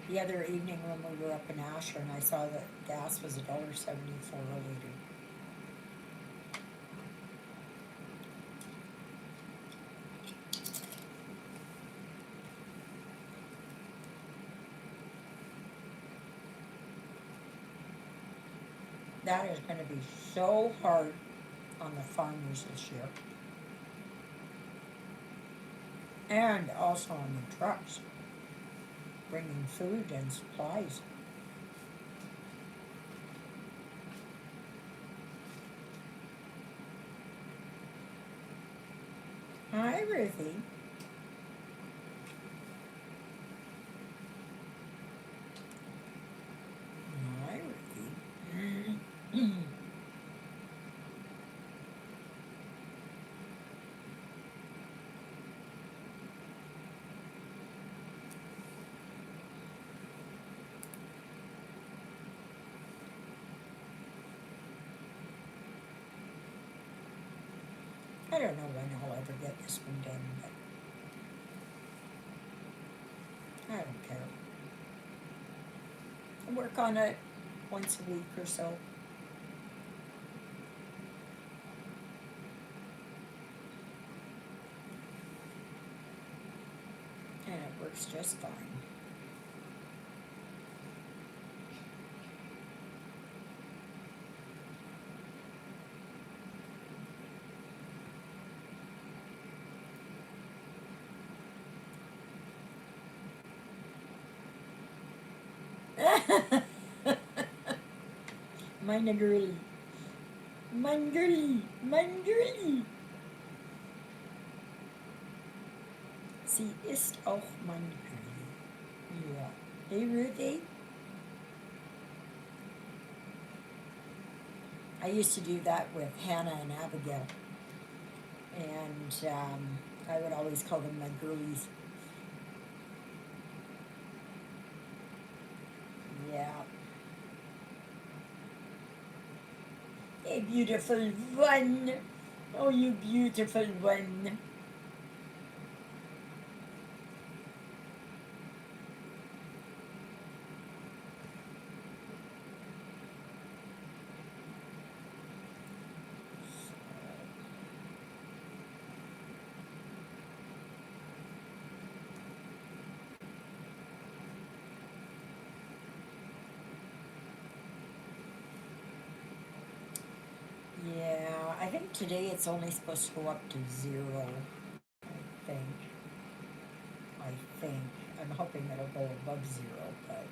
The other evening when we were up in Ashland, I saw that gas was $1.74 a liter. That is going to be so hard on the farmers this year, and also on the trucks bringing food and supplies. Hi, Ruthie. Hi, Ruthie. I don't know when I'll ever get this one done, but I don't care. I work on it once a week or so. works just fine. Meine girly. Mein girly. Mein girly. Sie ist auch mein girly. Ja. Hey, Ruthie. I used to do that with Hannah and Abigail. And I would always call them my girlies. Yeah. Hey, beautiful one. Oh, you beautiful one. Yeah, I think today it's only supposed to go up to 0. I think. I think. I'm hoping it'll go above 0, but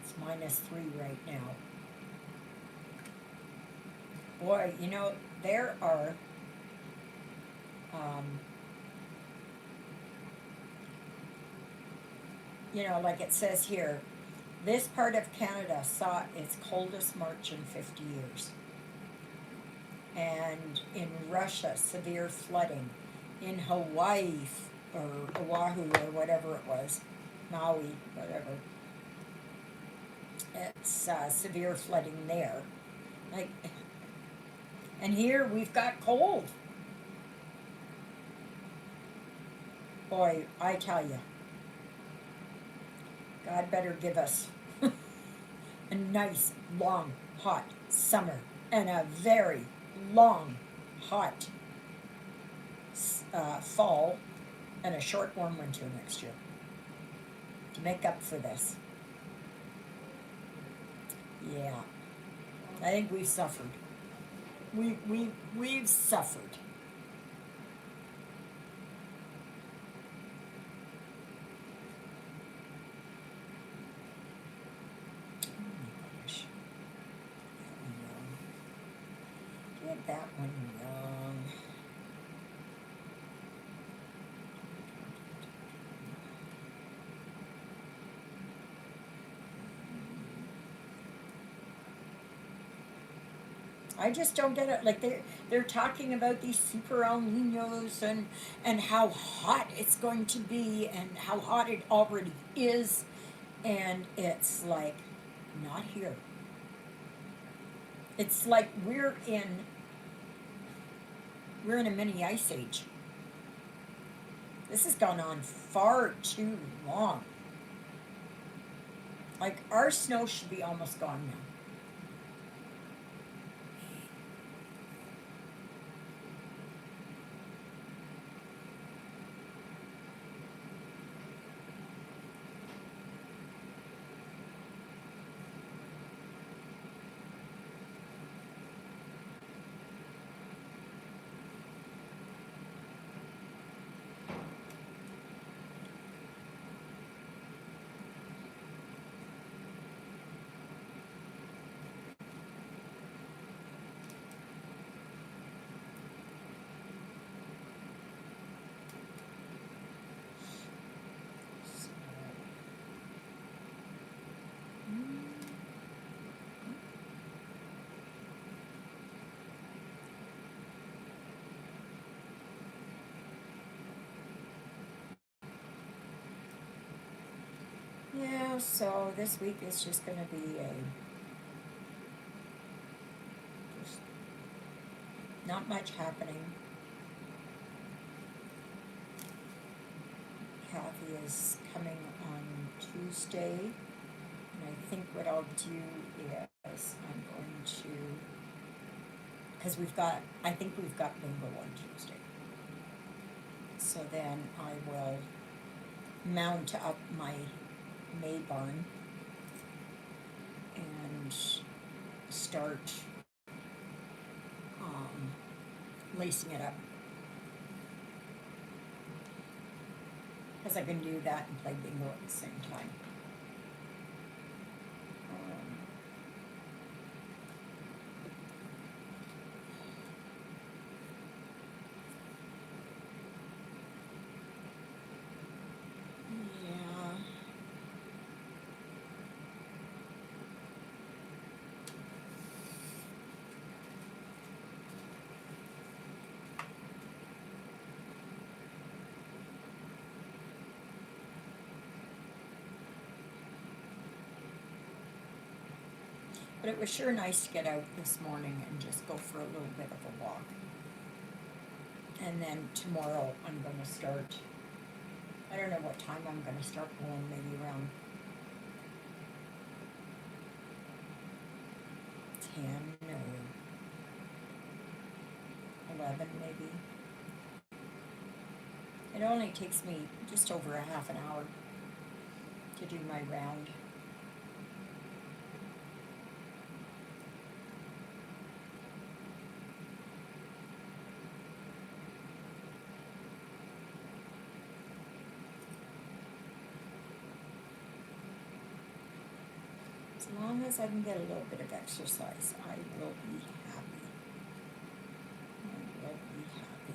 it's -3 right now. Boy, there are um, like it says here, this part of Canada saw its coldest March in 50 years. And in Russia, severe flooding. In Hawaii, or Oahu, or whatever it was, Maui, whatever, it's severe flooding there. Like, and here we've got cold. Boy, I tell you, God better give us a nice, long, hot summer and a very long, hot fall and a short, warm winter next year to make up for this. Yeah, I think we've suffered. We've suffered. Oh my gosh, get that one wrong. I just don't get it. Like they're talking about these super El Ninos and how hot it's going to be and how hot it already is, and it's like not here. It's like we're in a mini ice age. This has gone on far too long. Like our snow should be almost gone now. Yeah, so this week is just going to be just not much happening. Kathy is coming on Tuesday, and I think what I'll do is I'm going to because I think we've got bingo on Tuesday. So then I will mount up my May barn and start lacing it up. Because I can do that and play bingo at the same time. Yeah. But it was sure nice to get out this morning and just go for a little bit of a walk. And then tomorrow I'm going to start, I don't know what time I'm going to start going, maybe around 10 or 11 maybe. It only takes me just over a half an hour to do my round. As long as I can get a little bit of exercise, I will be happy. I will be happy.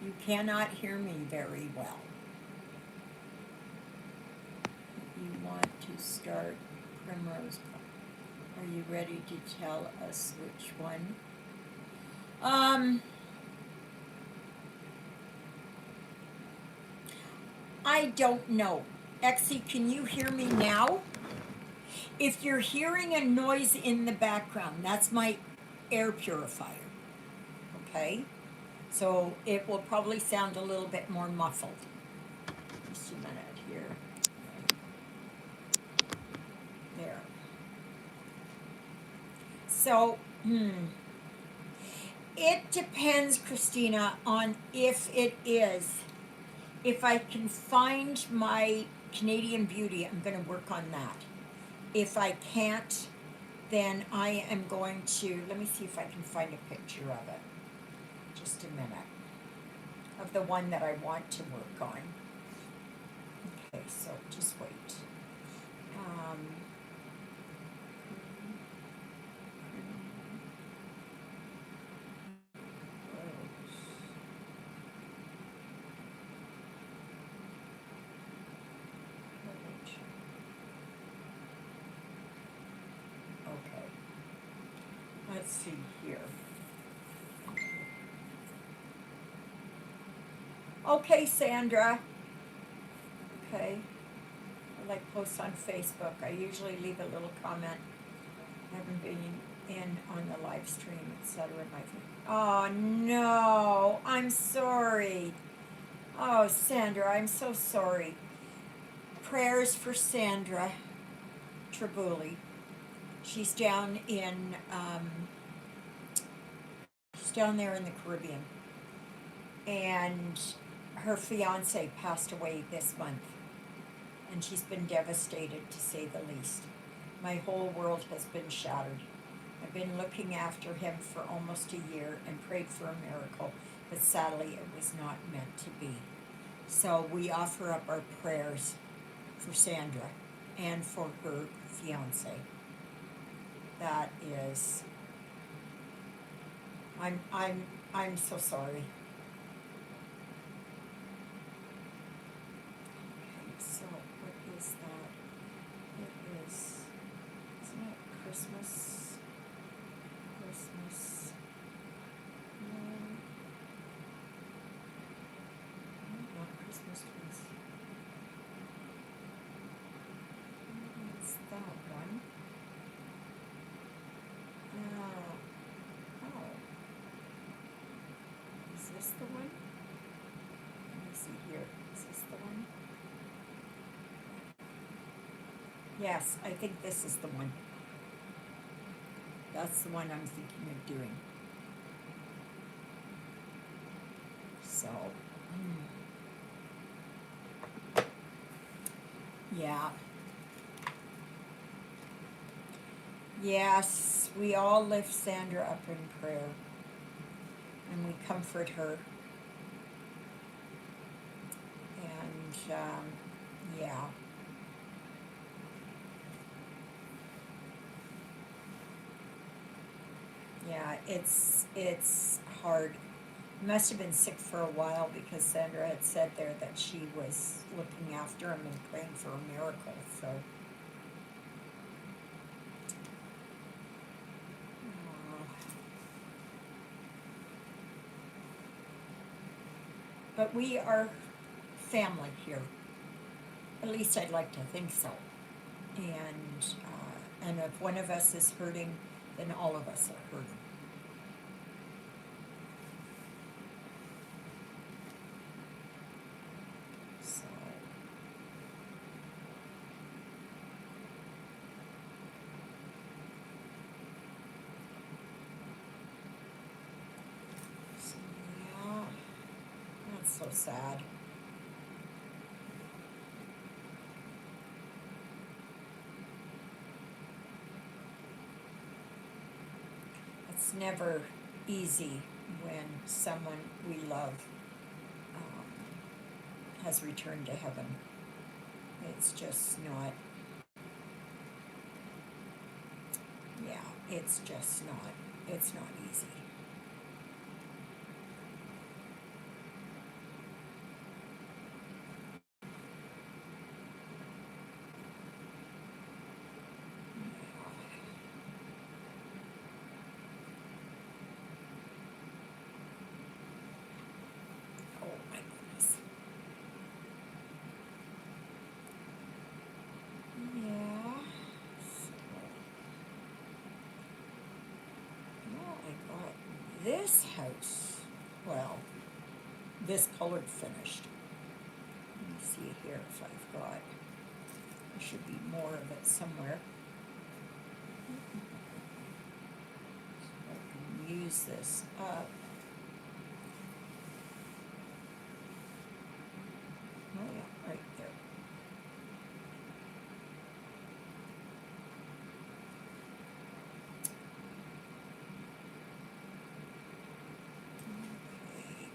You cannot hear me very well. You want to start Primrose. Are you ready to tell us which one? I don't know. Exie, can you hear me now? If you're hearing a noise in the background, that's my air purifier. Okay? So it will probably sound a little bit more muffled. Just a minute here. There. So, it depends, Christina, on if it is. If I can find my Canadian Beauty, I'm going to work on that. If I can't, then I am going to, let me see if I can find a picture of it. Just a minute. Of the one that I want to work on. Okay, so just wait. Okay. Let's see here. Okay, Sandra. Okay. I like posts on Facebook. I usually leave a little comment. I haven't been in on the live stream, etc. Oh no, I'm sorry. Oh, Sandra, I'm so sorry. Prayers for Sandra Tribuli. She's down there in the Caribbean, and her fiance passed away this month, and she's been devastated, to say the least. My whole world has been shattered. I've been looking after him for almost a year and prayed for a miracle, but sadly it was not meant to be. So we offer up our prayers for Sandra and for her fiance. That is, I'm so sorry. Okay, so what is that? It is, isn't it Christmas? Christmas. No. Not Christmas trees. Yes, I think this is the one. That's the one I'm thinking of doing. So, yeah. Yes, we all lift Sandra up in prayer and we comfort her. And yeah, yeah, it's hard. Must have been sick for a while because Sandra had said there that she was looking after him and praying for a miracle. So, but we are family here. At least I'd like to think so. And if one of us is hurting, then all of us are hurting. So, so yeah, that's so sad. It's never easy when someone we love um, has returned to heaven. It's just not, yeah, it's not easy. Oh my goodness. Yeah. So, well, I got this house. Well, this colored finished. Let me see here if I've got, there should be more of it somewhere. I can use this up. Oh yeah, right there. Okay.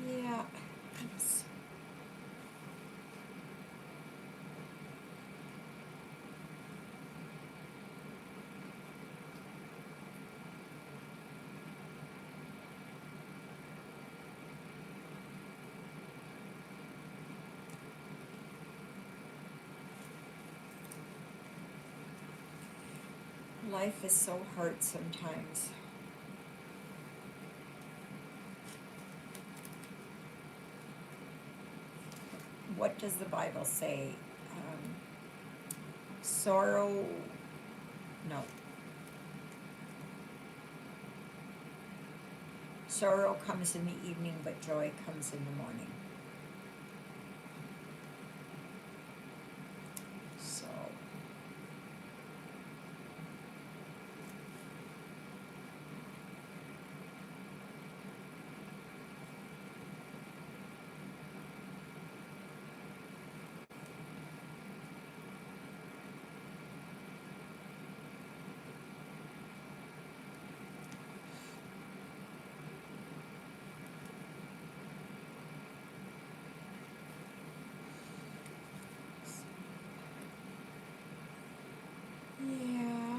Yeah. Oops. Life is so hard sometimes. What does the Bible say? Um, sorrow, no. Sorrow comes in the evening, but joy comes in the morning. So, yeah.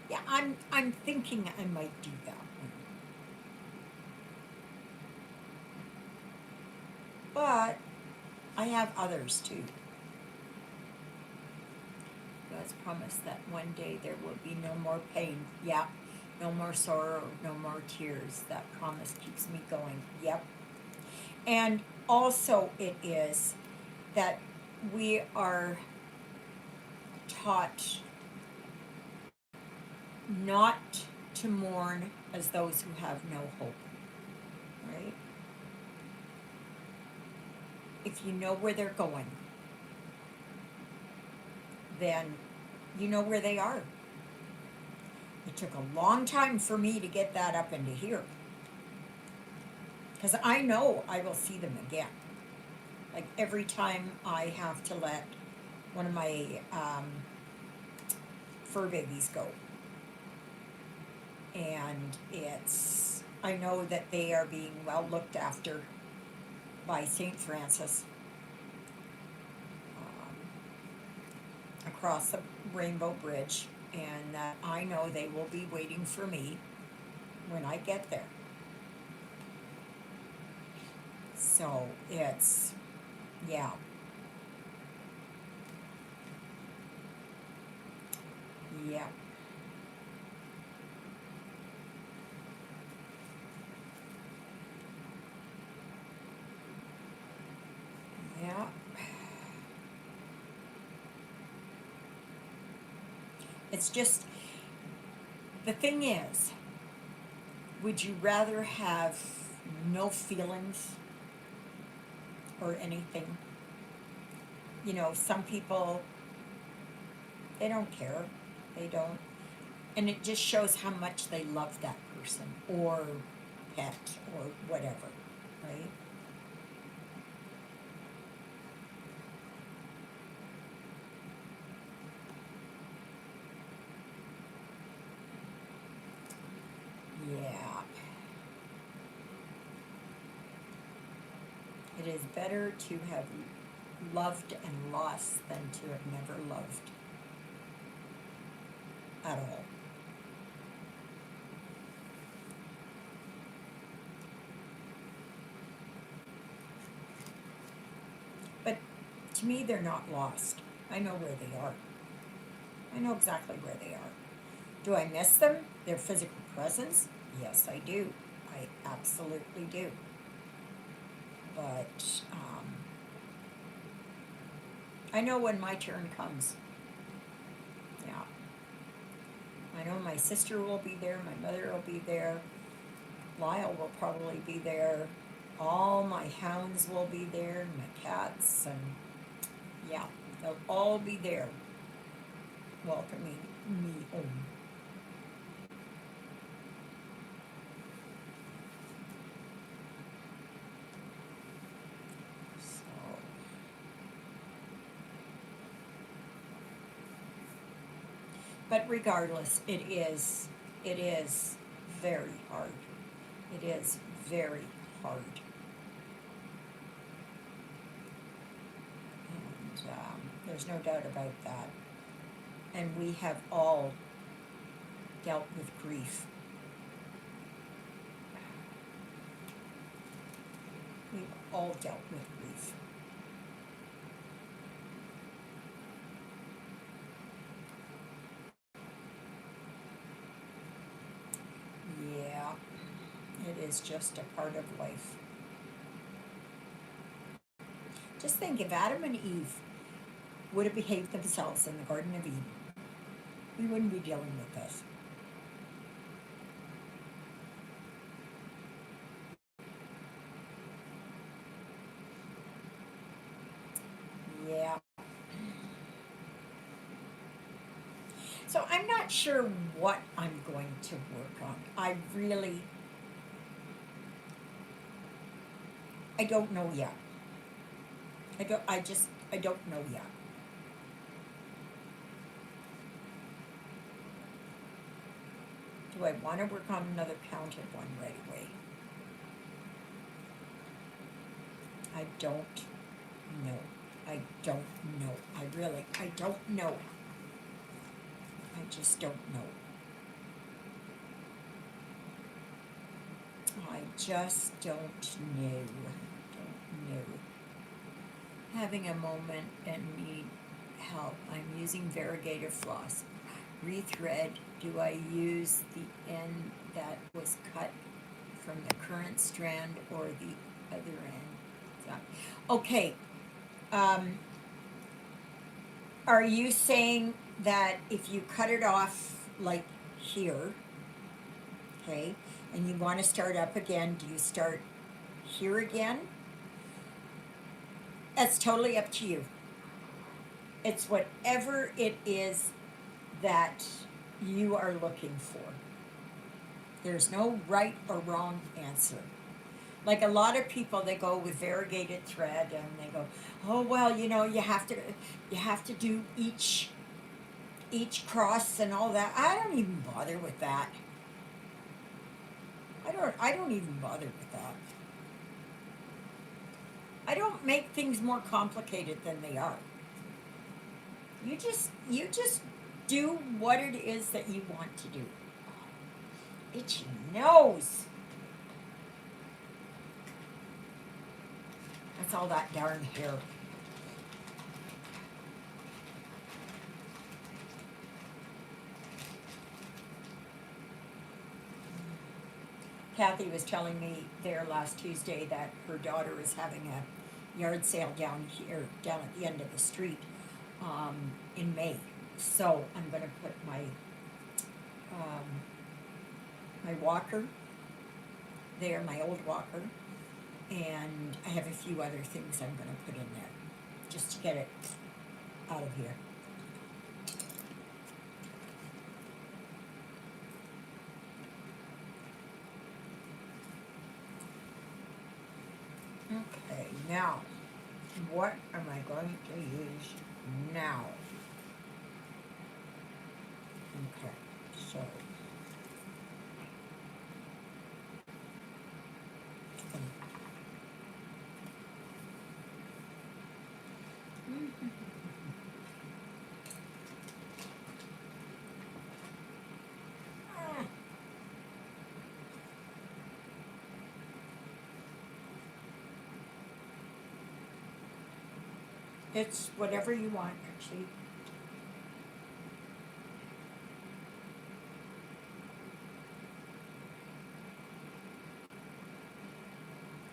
Yeah, I'm thinking I might do that one. But I have others too. God's promise that one day there will be no more pain. Yep. No more sorrow, no more tears. That promise keeps me going. Yep. And also, it is that we are taught not to mourn as those who have no hope, right? If you know where they're going, then you know where they are. It took a long time for me to get that up into here. Because I know I will see them again. Like every time I have to let one of my fur babies go. And I know that they are being well looked after by St. Francis across the Rainbow Bridge, and that I know they will be waiting for me when I get there. So yeah. Yeah. Yeah. It's just, the thing is, would you rather have no feelings or anything? You know, some people, they don't care. They don't. And it just shows how much they love that person or pet or whatever, right? Yeah. It is better to have loved and lost than to have never loved at all. But to me, they're not lost. I know where they are. I know exactly where they are. Do I miss them? Their physical presence? Yes, I do. I absolutely do. But I know when my turn comes. Yeah. I know my sister will be there, my mother will be there, Lyle will probably be there, all my hounds will be there, my cats, and yeah, they'll all be there welcoming me home. So, but regardless, it is very hard. It is very hard. And there's no doubt about that. And we have all dealt with grief. We've all dealt with grief. Yeah, it is just a part of life. Just think if Adam and Eve would have behaved themselves in the Garden of Eden, we wouldn't be dealing with this. Yeah. So I'm not sure what I'm going to work on. I don't know yet. I don't know yet. Do I want to work on another pounded one right away? I don't know. I don't know. I don't know. I just don't know. I just don't know. Don't know. Having a moment and me Help, I'm using variegated floss. Rethread, do I use the end that was cut from the current strand or the other end? Yeah. Okay, um, are you saying that if you cut it off like here, okay, and you want to start up again, do you start here again? That's totally up to you. It's whatever it is that you are looking for. There's no right or wrong answer. Like a lot of people, they go with variegated thread and they go, oh well, you have to do each cross and all that. I don't even bother with that. I don't even bother with that. I don't make things more complicated than they are. You just do what it is that you want to do. Itchy nose. That's all that darn hair. Kathy was telling me there last Tuesday that her daughter is having a yard sale down here, down at the end of the street, in May. So I'm going to put um, my walker there, my old walker, and I have a few other things I'm going to put in there just to get it out of here. Okay, now, what am I going to use now? Okay, so. It's whatever you want, actually.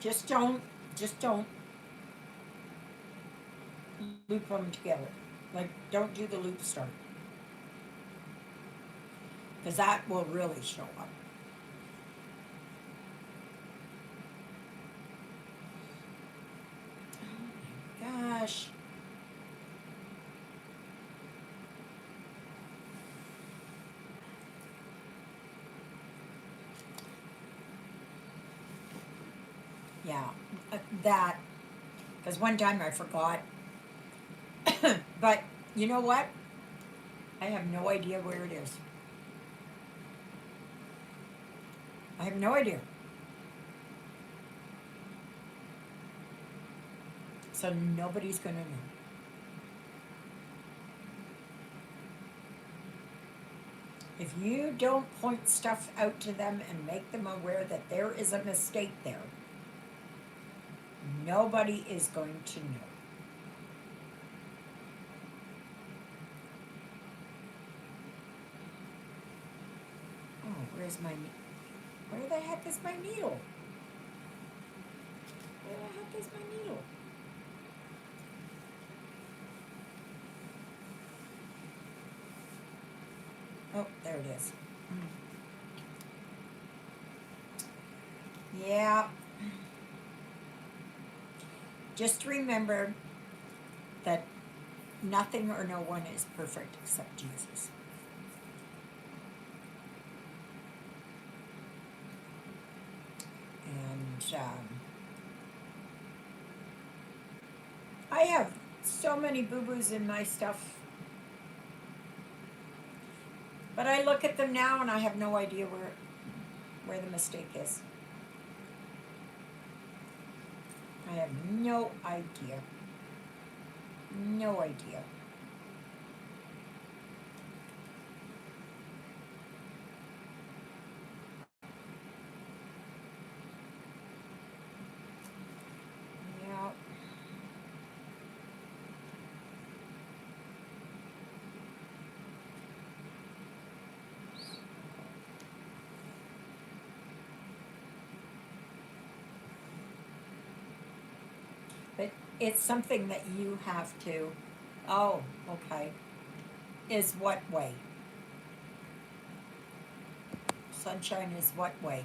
Just don't loop them together. Like, don't do the loop start, because that will really show up. Oh my gosh. Yeah, that, because one time I forgot. But you know what? I have no idea where it is. I have no idea. So nobody's going to know. If you don't point stuff out to them and make them aware that there is a mistake there, nobody is going to know. Oh, where the heck is my needle? Where the heck is my needle? Oh, there it is. Yeah. Just remember that nothing or no one is perfect except Jesus. And I have so many boo-boos in my stuff. But I look at them now and I have no idea where the mistake is. I have no idea. No idea. Yeah. It's something that you have to. Oh, okay. Is what way? Sunshine is what way?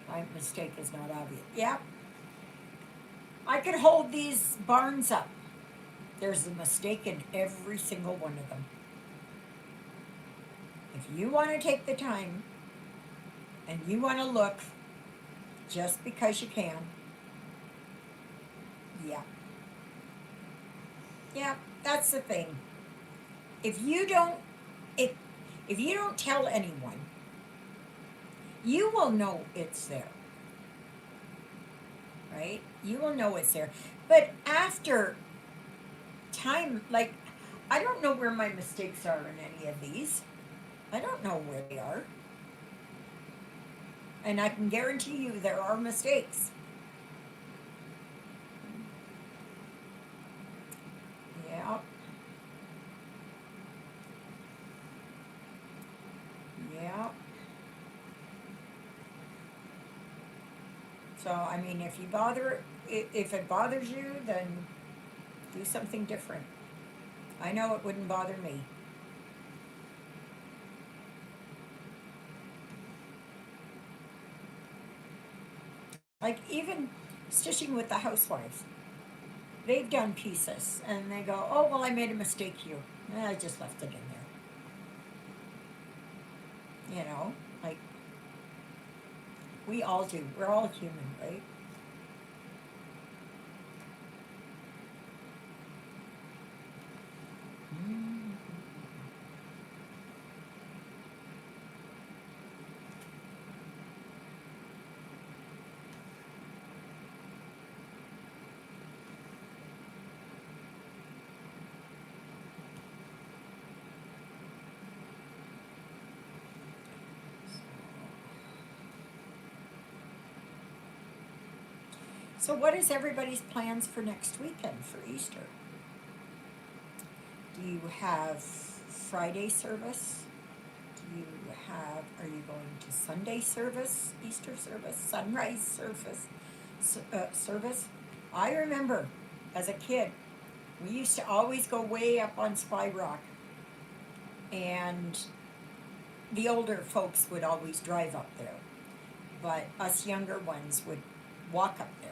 My mistake is not obvious. Yeah, I could hold these barns up. There's a mistake in every single one of them. If you want to take the time and you want to look just because you can, yeah. Yeah, that's the thing. If you don't if if you don't tell anyone, you will know it's there, right? You will know it's there. But after time, like, I don't know where my mistakes are in any of these. I don't know where they are. And I can guarantee you there are mistakes. Yeah, yeah. So, I mean, if it bothers you, then do something different. I know it wouldn't bother me. Like, even stitching with the housewives, they've done pieces and they go, oh, well, I made a mistake here. And I just left it in there. Like, we all do. We're all human, right? Mm. So, what is everybody's plans for next weekend for Easter? Do you have Friday service? Do you are you going to Sunday service, Easter service, sunrise service? I remember as a kid, we used to always go way up on Spy Rock, and the older folks would always drive up there, but us younger ones would walk up there.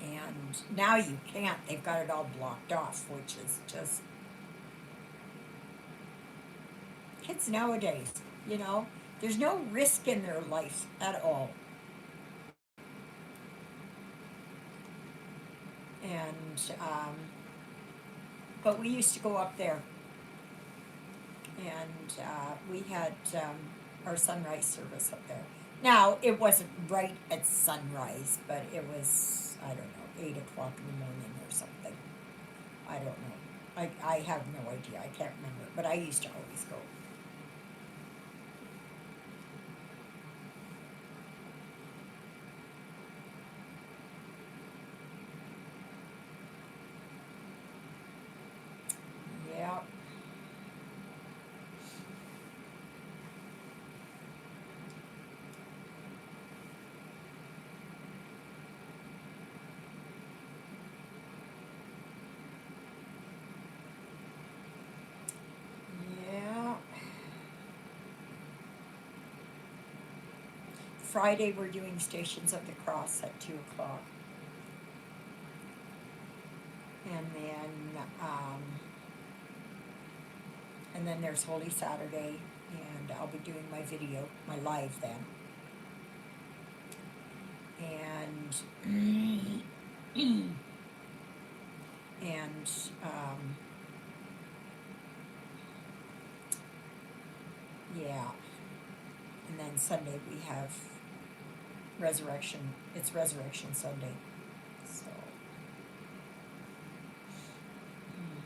And now you can't. They've got it all blocked off, which is just kids nowadays, you know, there's no risk in their life at all. And, but we used to go up there and we had our sunrise service up there. Now, it wasn't right at sunrise, but it was, I don't know, 8 o'clock in the morning or something. I don't know. I have no idea. I can't remember. But I used to always go. Yeah. Yeah. Friday, we're doing Stations of the Cross at 2 o'clock. And then, and then there's Holy Saturday, and I'll be doing my video, my live then. And, and, yeah. And then Sunday we have Resurrection. It's Resurrection Sunday. So, mm,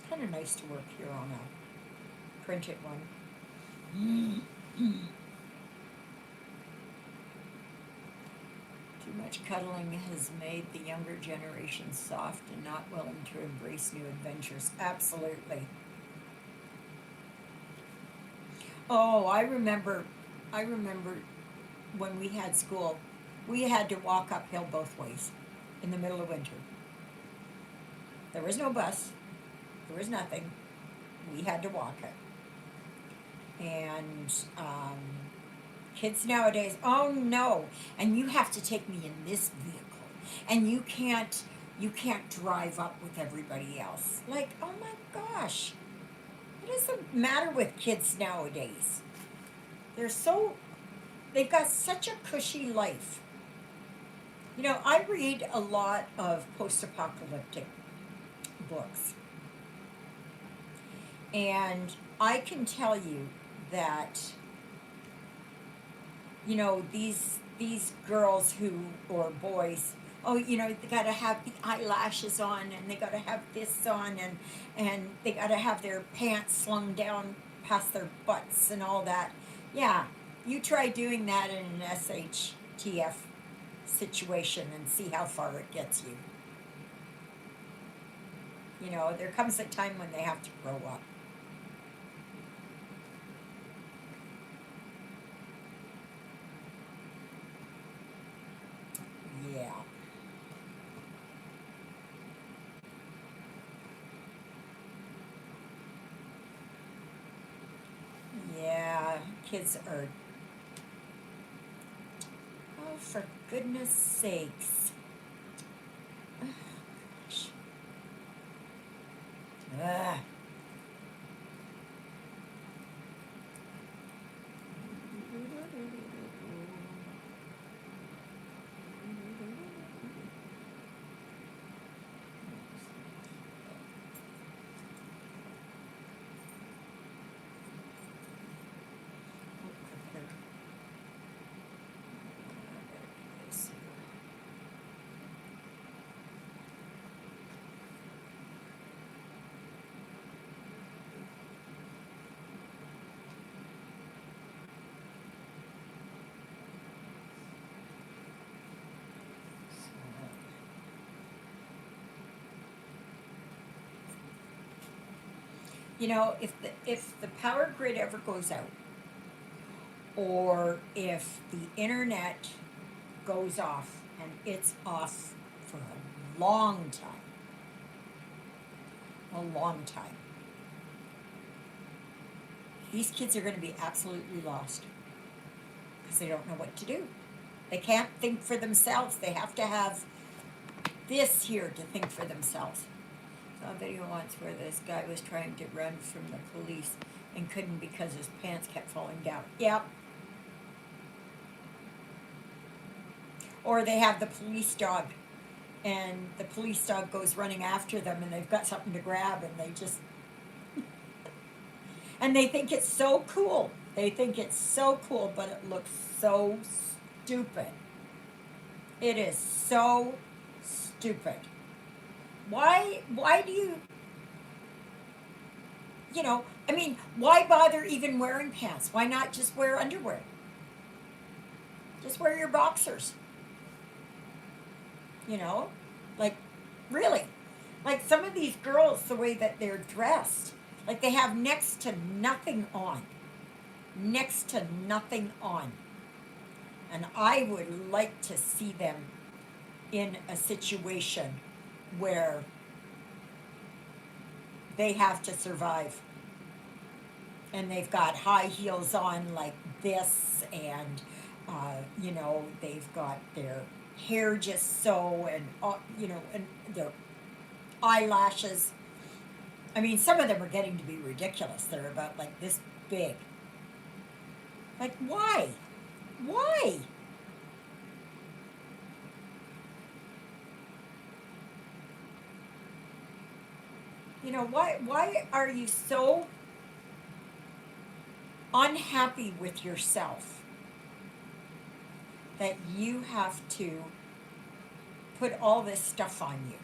Kind of nice to work here on a printed one. Too much cuddling has made the younger generation soft and not willing to embrace new adventures. Absolutely. Oh, I remember when we had school, we had to walk uphill both ways in the middle of winter. There was no bus, there was nothing. We had to walk it. And kids nowadays, oh no, and you have to take me in this vehicle, and you can't drive up with everybody else. Like, oh my gosh, what is the matter with kids nowadays? They're so they've got such a cushy life. You know, I read a lot of post-apocalyptic books, and I can tell you that these girls who or boys, oh, they got to have the eyelashes on, and they got to have this on, and they got to have their pants slung down past their butts and all that. Yeah, you try doing that in an SHTF situation and see how far it gets you. There comes a time when they have to grow up. Yeah. Yeah, kids are, oh, for goodness sakes. Gosh. Ugh. If the power grid ever goes out, or if the internet goes off, and it's off for a long time, these kids are going to be absolutely lost because they don't know what to do. They can't think for themselves. They have to have this here to think for themselves. Saw a video once where this guy was trying to run from the police and couldn't because his pants kept falling down. Yep. Or they have the police dog, and the police dog goes running after them, and they've got something to grab, and they just and they think it's so cool. They think it's so cool, but it looks so stupid. It is so stupid. Why do why bother even wearing pants? Why not just wear underwear? Just wear your boxers. You know? Like, really. Like some of these girls, the way that they're dressed, like they have next to nothing on. Next to nothing on. And I would like to see them in a situation where they have to survive. And they've got high heels on like this, and they've got their hair just so, and and their eyelashes. I mean, some of them are getting to be ridiculous. They're about like this big. Like, why? Why? Why are you so unhappy with yourself that you have to put all this stuff on you?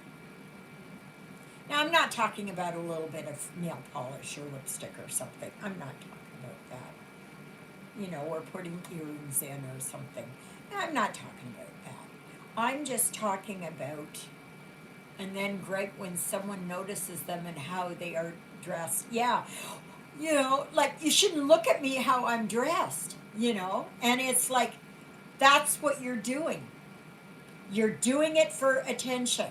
Now, I'm not talking about a little bit of nail polish or lipstick or something. I'm not talking about that. Or putting earrings in or something. I'm not talking about that. I'm just talking about, and then great when someone notices them and how they are dressed. Yeah, like you shouldn't look at me how I'm dressed. And it's like, that's what you're doing. You're doing it for attention.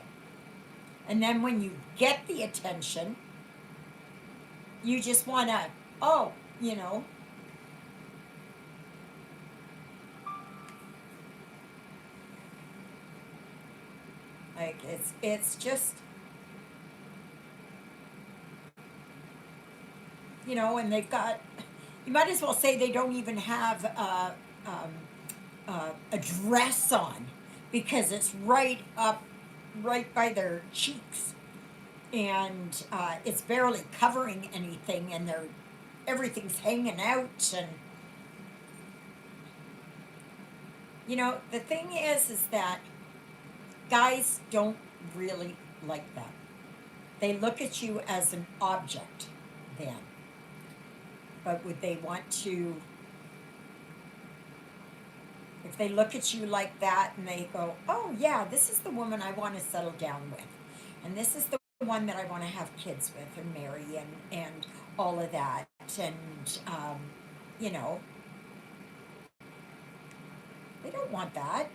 And then when you get the attention, you just want to, oh, you know, like it's just, and they've got, you might as well say they don't even have a dress on because it's right up, right by their cheeks. And it's barely covering anything, and everything's hanging out. And the thing is that guys don't really like that. They look at you as an object then. But would they want to, if they look at you like that and they go, oh yeah, this is the woman I want to settle down with, and this is the one that I want to have kids with and marry, and all of that, and you know, they don't want that.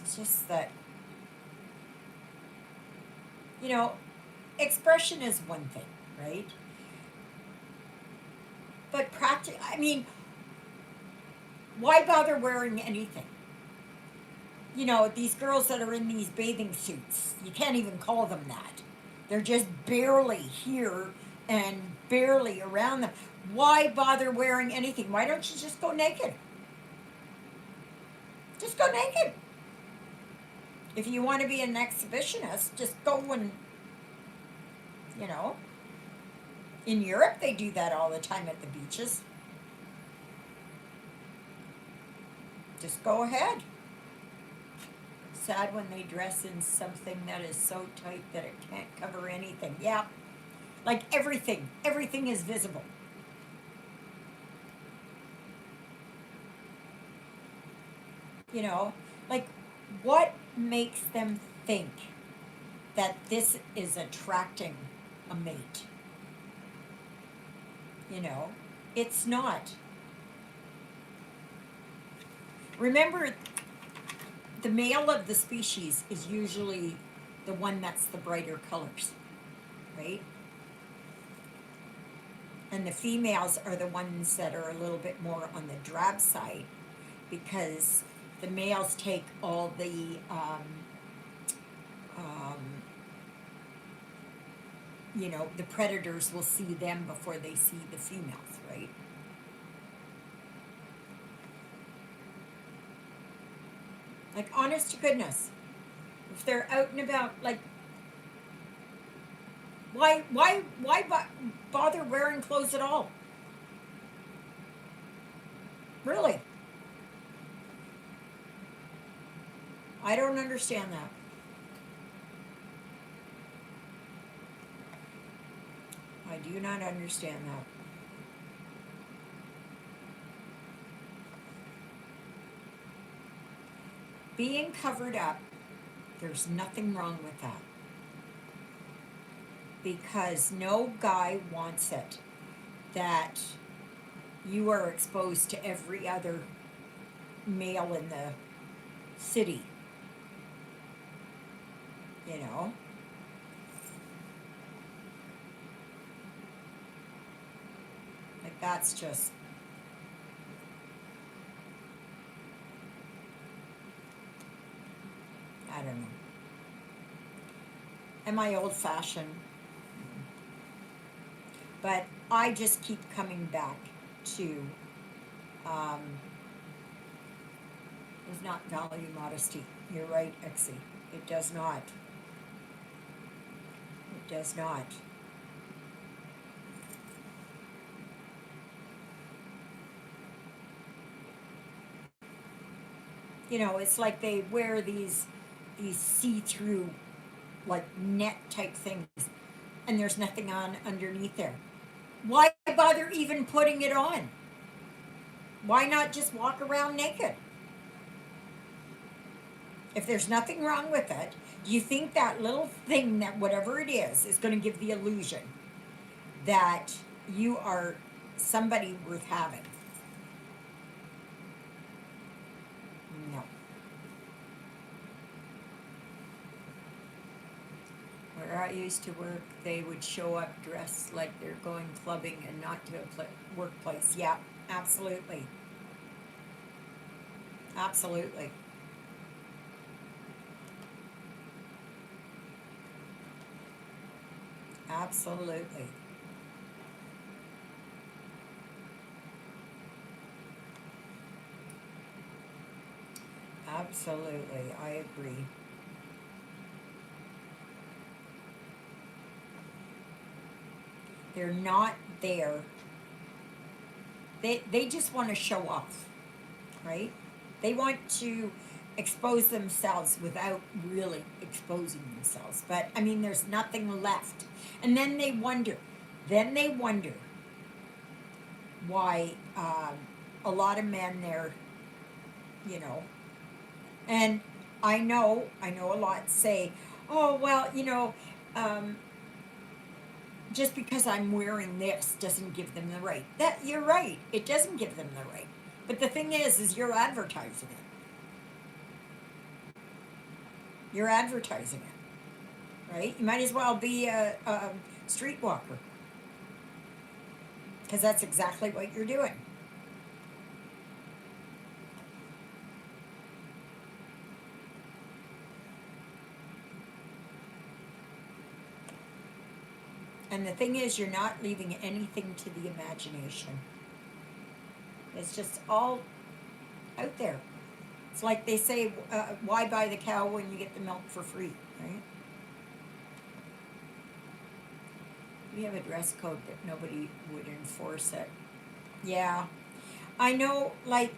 It's just that, you know, expression is one thing, right? But practice, I mean, why bother wearing anything? These girls that are in these bathing suits, you can't even call them that. They're just barely here and barely around them. Why bother wearing anything? Why don't you just go naked? Just go naked. If you want to be an exhibitionist, just go and, you know, in Europe they do that all the time at the beaches. Just go ahead. Sad when they dress in something that is so tight that it can't cover anything. Yeah, like everything is visible. You know, like what makes them think that this is attracting a mate? It's not. Remember, the male of the species is usually the one that's the brighter colors, right? And the females are the ones that are a little bit more on the drab side, because the males take all um, the predators will see them before they see the females, right? Like, honest to goodness, if they're out and about, like, why bother wearing clothes at all? Really, I don't understand that. I do not understand that. Being covered up, there's nothing wrong with that. Because no guy wants it that you are exposed to every other male in the city, you know? Like, that's just, I don't know. Am I old fashioned? But I just keep coming back to, um, does not value modesty. You're right, Exie. It does not. It does not. You know, it's like they wear these see-through like net type things, and there's nothing on underneath there. Why bother even putting it on? Why not just walk around naked? If there's nothing wrong with it, do you think that little thing, that whatever it is going to give the illusion that you are somebody worth having? No. Where I used to work, they would show up dressed like they're going clubbing and not to a workplace. Yeah, absolutely. Absolutely. Absolutely. Absolutely. I agree. They're not there. They just want to show off, right? They want to expose themselves without really exposing themselves. But I mean, there's nothing left. And then they wonder why a lot of men there, you know, and I know a lot say, oh, well, um, just because I'm wearing this doesn't give them the right. That you're right. It doesn't give them the right. But the thing is you're advertising it. You're advertising it, right? You might as well be a streetwalker because that's exactly what you're doing. And the thing is, you're not leaving anything to the imagination. It's just all out there. It's like they say, why buy the cow when you get the milk for free, right? We have a dress code, but nobody would enforce it. Yeah, I know. Like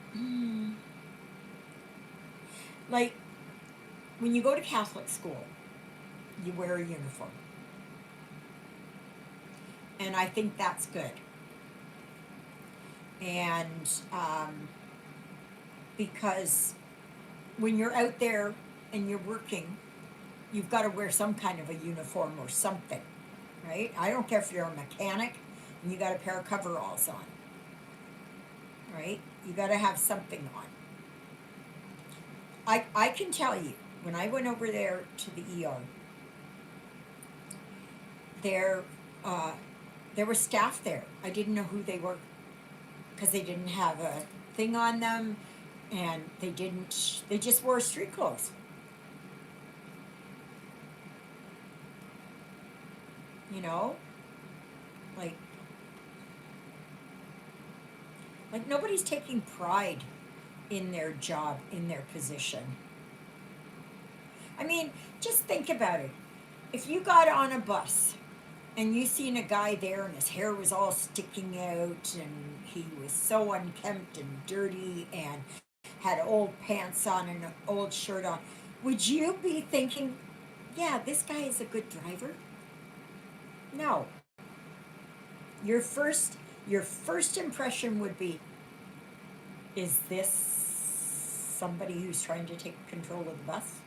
when you go to Catholic school, you wear a uniform, and I think that's good. And because when you're out there and you're working, you've got to wear some kind of a uniform or something, right? I don't care if you're a mechanic and you got a pair of coveralls on, right? You got to have something on. I can tell you, when I went over there to the ER, there, uh, there was staff there. I didn't know who they were because they didn't have a thing on them, and they just wore street clothes. You know, like like nobody's taking pride in their job, in their position. I mean, just think about it. If you got on a bus and you seen a guy there and his hair was all sticking out and he was so unkempt and dirty and had old pants on and an old shirt on, would you be thinking, yeah, this guy is a good driver? No. Your first your first impression would be, is this somebody who's trying to take control of the bus?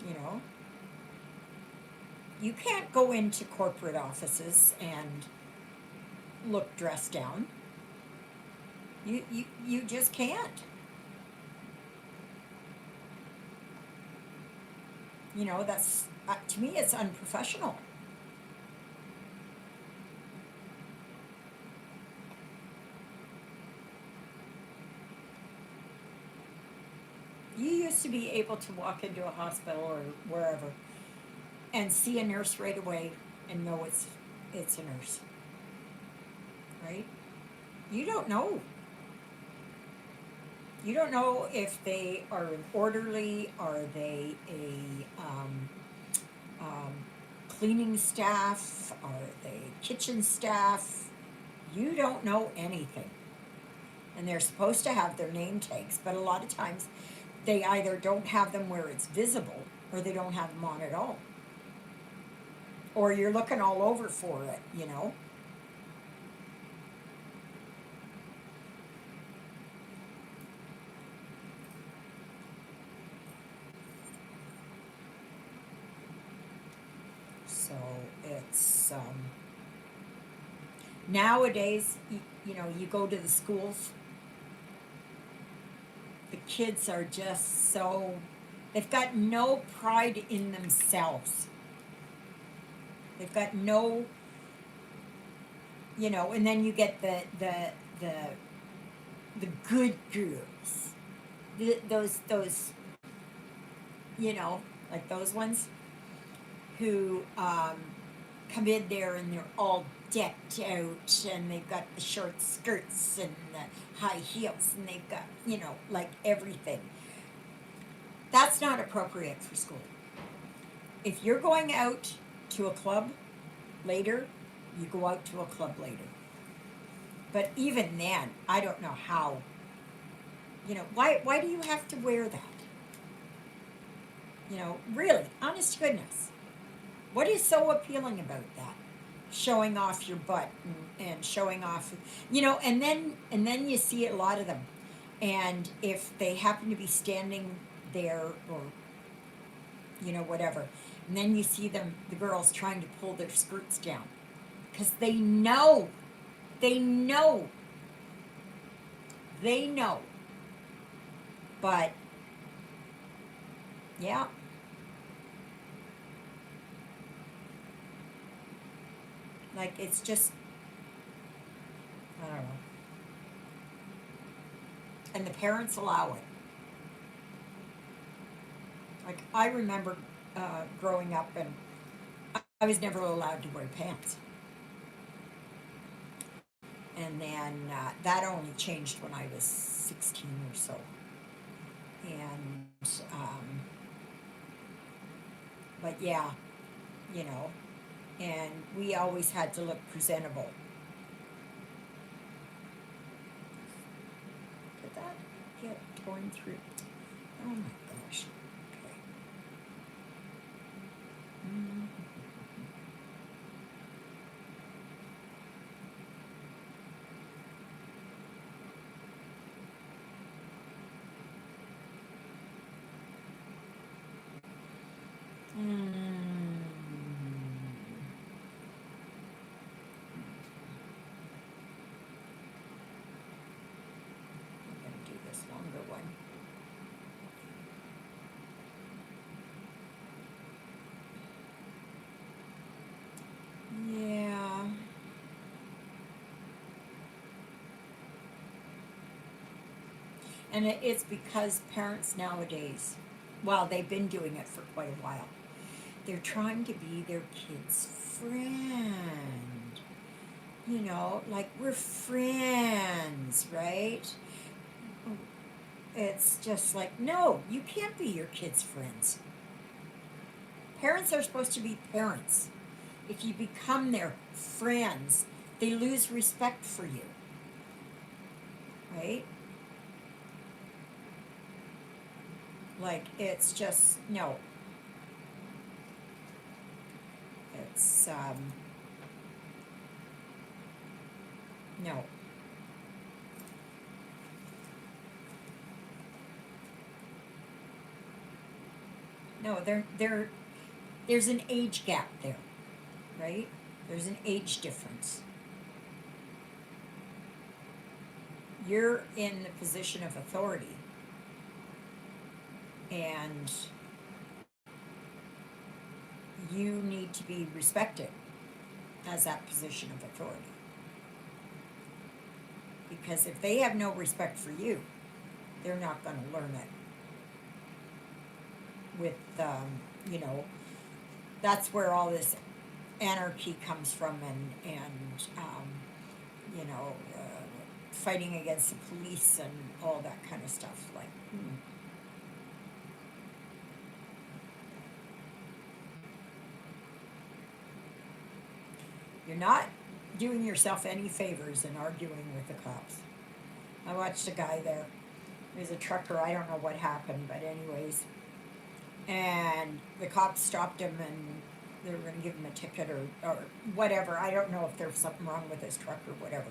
You know? You can't go into corporate offices and look dressed down. You just can't. You know, that's to me it's unprofessional. You used to be able to walk into a hospital or wherever and see a nurse right away and know it's a nurse, right? You don't know. You don't know if they are an orderly, are they a um, cleaning staff, are they kitchen staff? You don't know anything. and they're supposed to have their name tags, but a lot of times they either don't have them where it's visible or they don't have them on at all. Or you're looking all over for it, you know? So it's nowadays, you know, you go to the schools, the kids are just so, they've got no pride in themselves. They've got no, you know, and then you get the the good girls, those, you know, like those ones who come in there and they're all decked out and they've got the short skirts and the high heels and they've got, you know, like everything. That's not appropriate for school. If you're going out to a club later, you go out to a club later. But even then, I don't know how. You know, why do you have to wear that? You know, really, honest to goodness. What is so appealing about that? Showing off your butt and showing off, you know, and then you see a lot of them. And if they happen to be standing there or you know whatever, and then you see them, the girls trying to pull their skirts down because they know, they know. But yeah, like it's just I don't know. And the parents allow it. Like I remember growing up, and I was never allowed to wear pants. And then that only changed when I was 16 or so. And but yeah, you know, and we always had to look presentable. Did that get torn through? Oh my gosh. Okay. Mm. Mm. I'm gonna do this longer one. Yeah. And it's because parents nowadays, well, they've been doing it for quite a while. They're trying to be their kid's friend. You know, like we're friends, right? It's just like, no, you can't be your kids' friends. Parents are supposed to be parents. If you become their friends, they lose respect for you, right? Like, it's just, no. It's, no. No, there's an age gap there, right? There's an age difference. You're in the position of authority, and you need to be respected as that position of authority. Because if they have no respect for you, they're not going to learn it with, you know, that's where all this anarchy comes from, and you know, fighting against the police and all that kind of stuff. Like, you're not doing yourself any favors in arguing with the cops. I watched a guy there. He was a trucker. I don't know what happened, but anyways, and the cops stopped him and they were going to give him a ticket or whatever. I don't know if there was something wrong with his truck or whatever.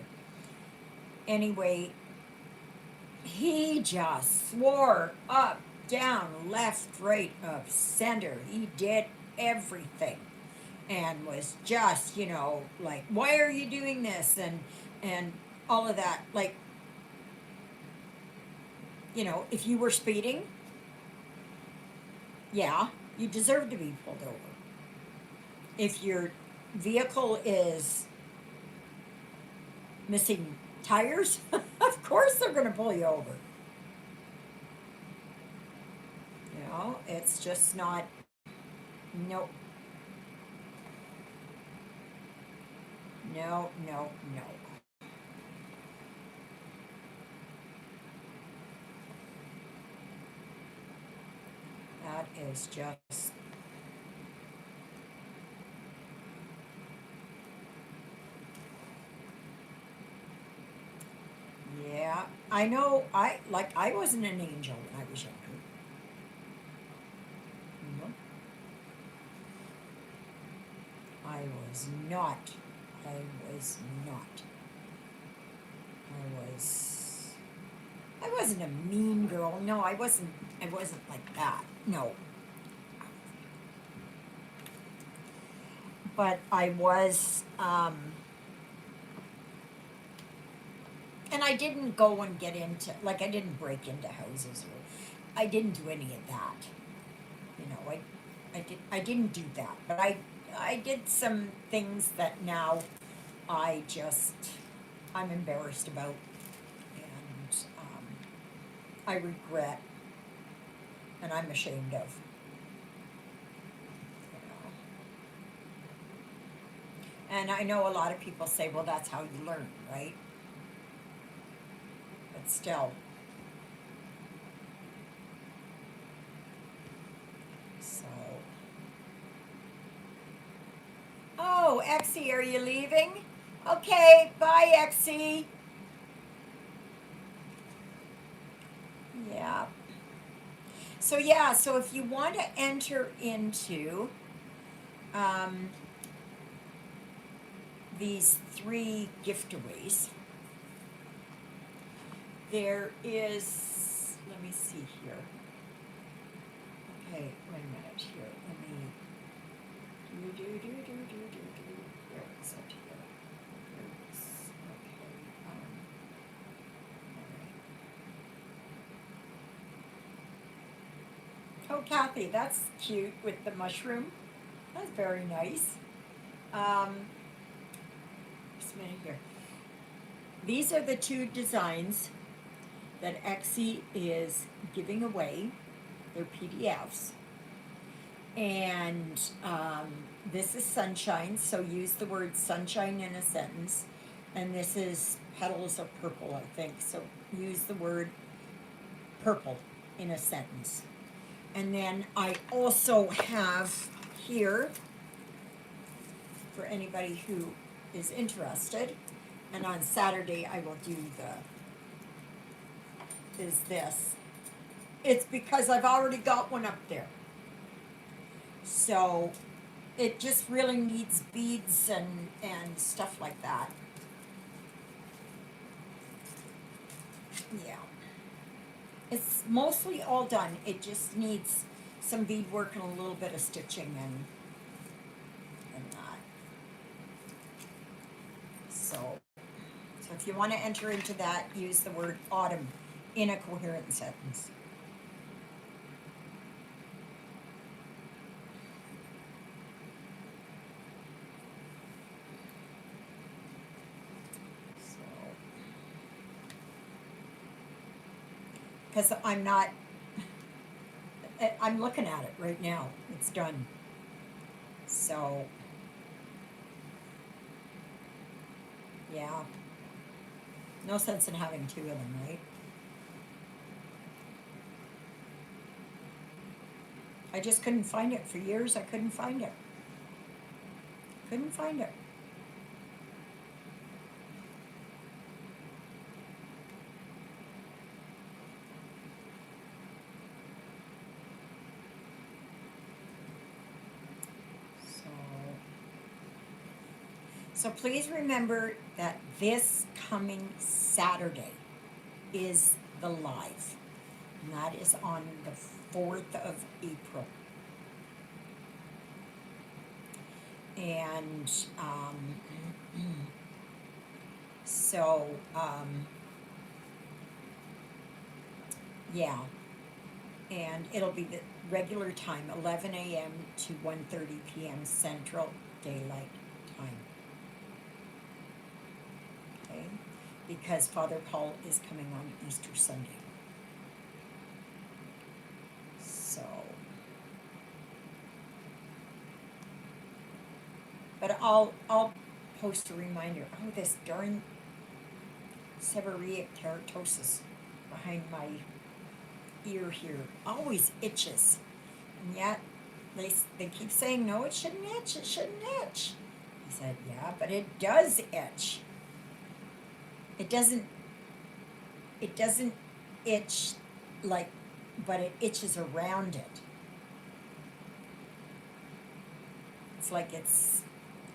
Anyway, he just swore up, down, left, right, of center. He did everything and was just, like, why are you doing this? And all of that. Like, if you were speeding, yeah, you deserve to be pulled over. If your vehicle is missing tires, of course they're going to pull you over. It's just not, no, no, no, no. That is just, yeah. I know, I wasn't an angel when I was younger. No, I was not. I was not. I wasn't a mean girl. No, I wasn't like that. No. But I was, and I didn't go and get into, like, I didn't break into houses or I didn't do any of that. I didn't do that. But I did some things that now I just, I'm embarrassed about and I regret and I'm ashamed of. And I know a lot of people say, well, that's how you learn, right? But still. So. Oh, Exie, are you leaving? Okay, bye, Exie. Yeah. So if you want to enter into um, these 3 giveaways, there is, let me see here. Okay, wait a minute here. Let me where is it here? Here it is. Okay. All right. Oh, Kathy, that's cute with the mushroom. That's very nice. Um, just a minute here. These are the 2 designs that Exie is giving away. They're PDFs. And this is sunshine, so use the word sunshine in a sentence. And this is petals of purple, I think, so use the word purple in a sentence. And then I also have here, for anybody who is interested, and on Saturday I will do is this. It's because I've already got one up there. So it just really needs beads and stuff like that. Yeah. It's mostly all done. It just needs some bead work and a little bit of stitching and that. So if you want to enter into that, use the word autumn in a coherent sentence. Because I'm looking at it right now. It's done. So, yeah. No sense in having 2 of them, right? I just couldn't find it. For years, I couldn't find it. Couldn't find it. So please remember that this coming Saturday is the live. And that is on the 4th of April. And so, yeah. And it'll be the regular time, 11 a.m. to 1:30 p.m. Central Daylight Time. Okay? Because Father Paul is coming on Easter Sunday. So, but I'll post a reminder. Oh, this darn seborrheic keratosis behind my ear here always itches, and yet they keep saying no, it shouldn't itch, it shouldn't itch. I said, yeah, but it does itch. It doesn't itch like, but it itches around it. It's like it's,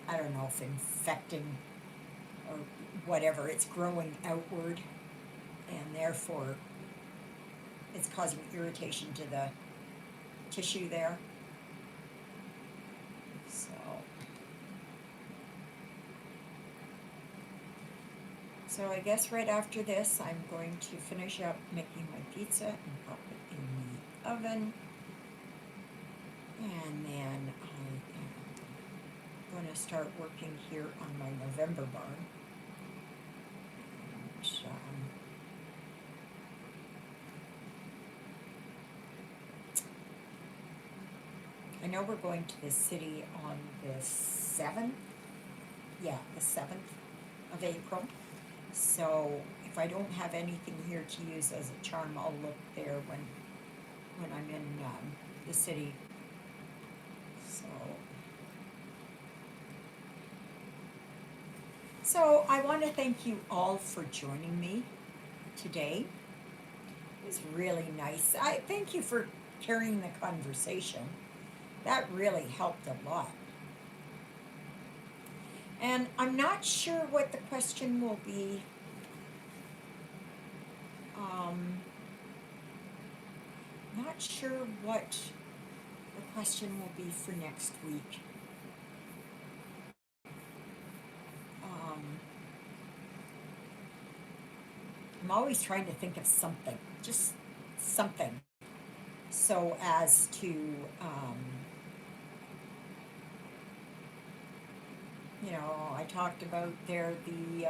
I don't know if infecting or whatever, it's growing outward, and therefore it's causing irritation to the tissue there. So I guess right after this, I'm going to finish up making my pizza and pop it in the oven. And then I am going to start working here on my November barn. And, I know we're going to the city on the 7th. Yeah, the 7th of April. So if I don't have anything here to use as a charm, I'll look there when I'm in the city. So I want to thank you all for joining me today. It was really nice. I thank you for carrying the conversation. That really helped a lot. And I'm not sure what the question will be. Not sure what the question will be for next week. I'm always trying to think of something, just something, so as to, I talked about there the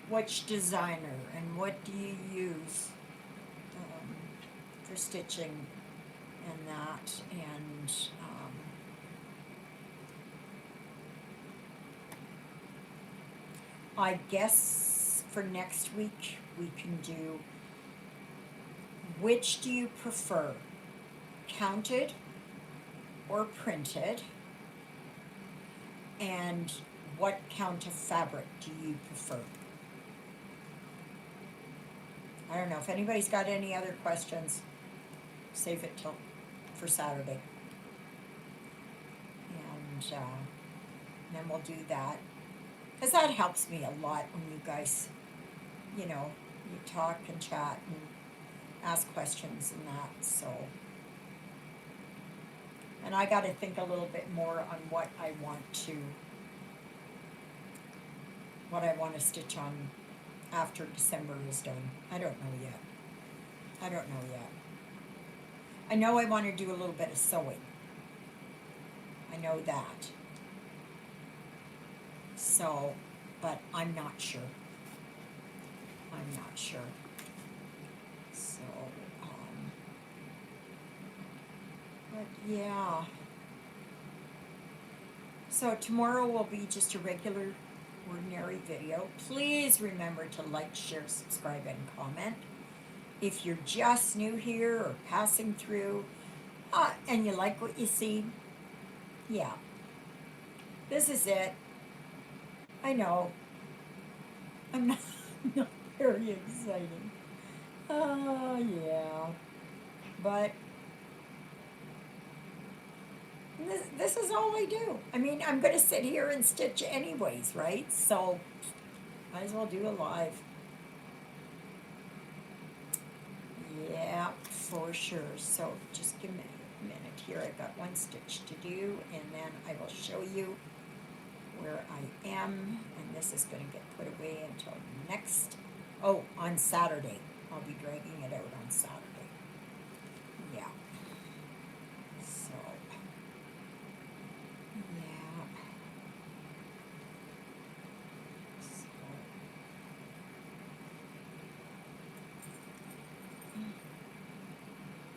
which designer and what do you use for stitching and that, and I guess for next week we can do which do you prefer, counted or printed, and what count of fabric do you prefer? I don't know if anybody's got any other questions. Save it till for Saturday, and then we'll do that, because that helps me a lot when you guys, you talk and chat and ask questions and that. So, and I got to think a little bit more on what I want to stitch on after December is done. I don't know yet. I know I want to do a little bit of sewing. I know that. So, but I'm not sure. So, but yeah. So tomorrow will be just a regular, ordinary video. Please remember to like, share, subscribe, and comment. If you're just new here or passing through, and you like what you see, yeah, this is it. I know. I'm not, not very exciting. Yeah. But This is all I do. I mean, I'm going to sit here and stitch anyways, right? So, might as well do a live. Yeah, for sure. So, just give me a minute here. I've got one stitch to do, and then I will show you where I am. And this is going to get put away until next, on Saturday. I'll be dragging it out on Saturday. Yeah. So, yeah. So,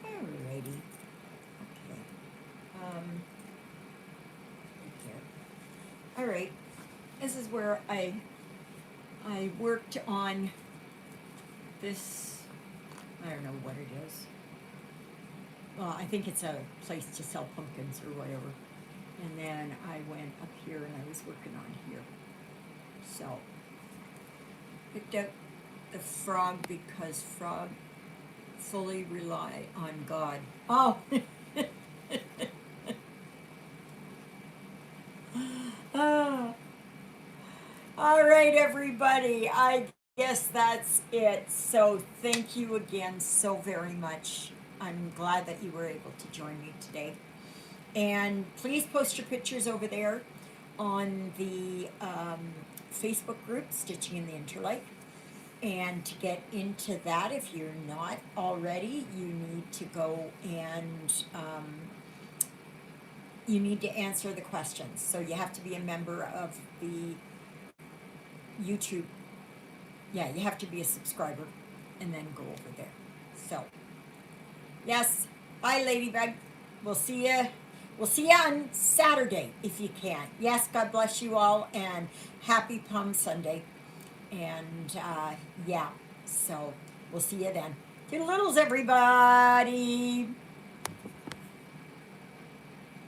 alrighty. Okay. Here. All right. This is where I worked on this. I don't know what it is. Well, I think it's a place to sell pumpkins or whatever. And then I went up here and I was working on here. So picked up the frog because frog fully rely on God. Oh. Ah. All right, everybody. I guess that's it. So thank you again so very much. I'm glad that you were able to join me today. And please post your pictures over there on the Facebook group, Stitching in the Interlake. And to get into that, if you're not already, you need to go and you need to answer the questions. So you have to be a member of the YouTube. Yeah, you have to be a subscriber and then go over there. So, yes, bye, Ladybug. We'll see you. We'll see you on Saturday if you can. Yes, God bless you all and happy Palm Sunday. And yeah, so we'll see you then. Toodle-oodles, everybody.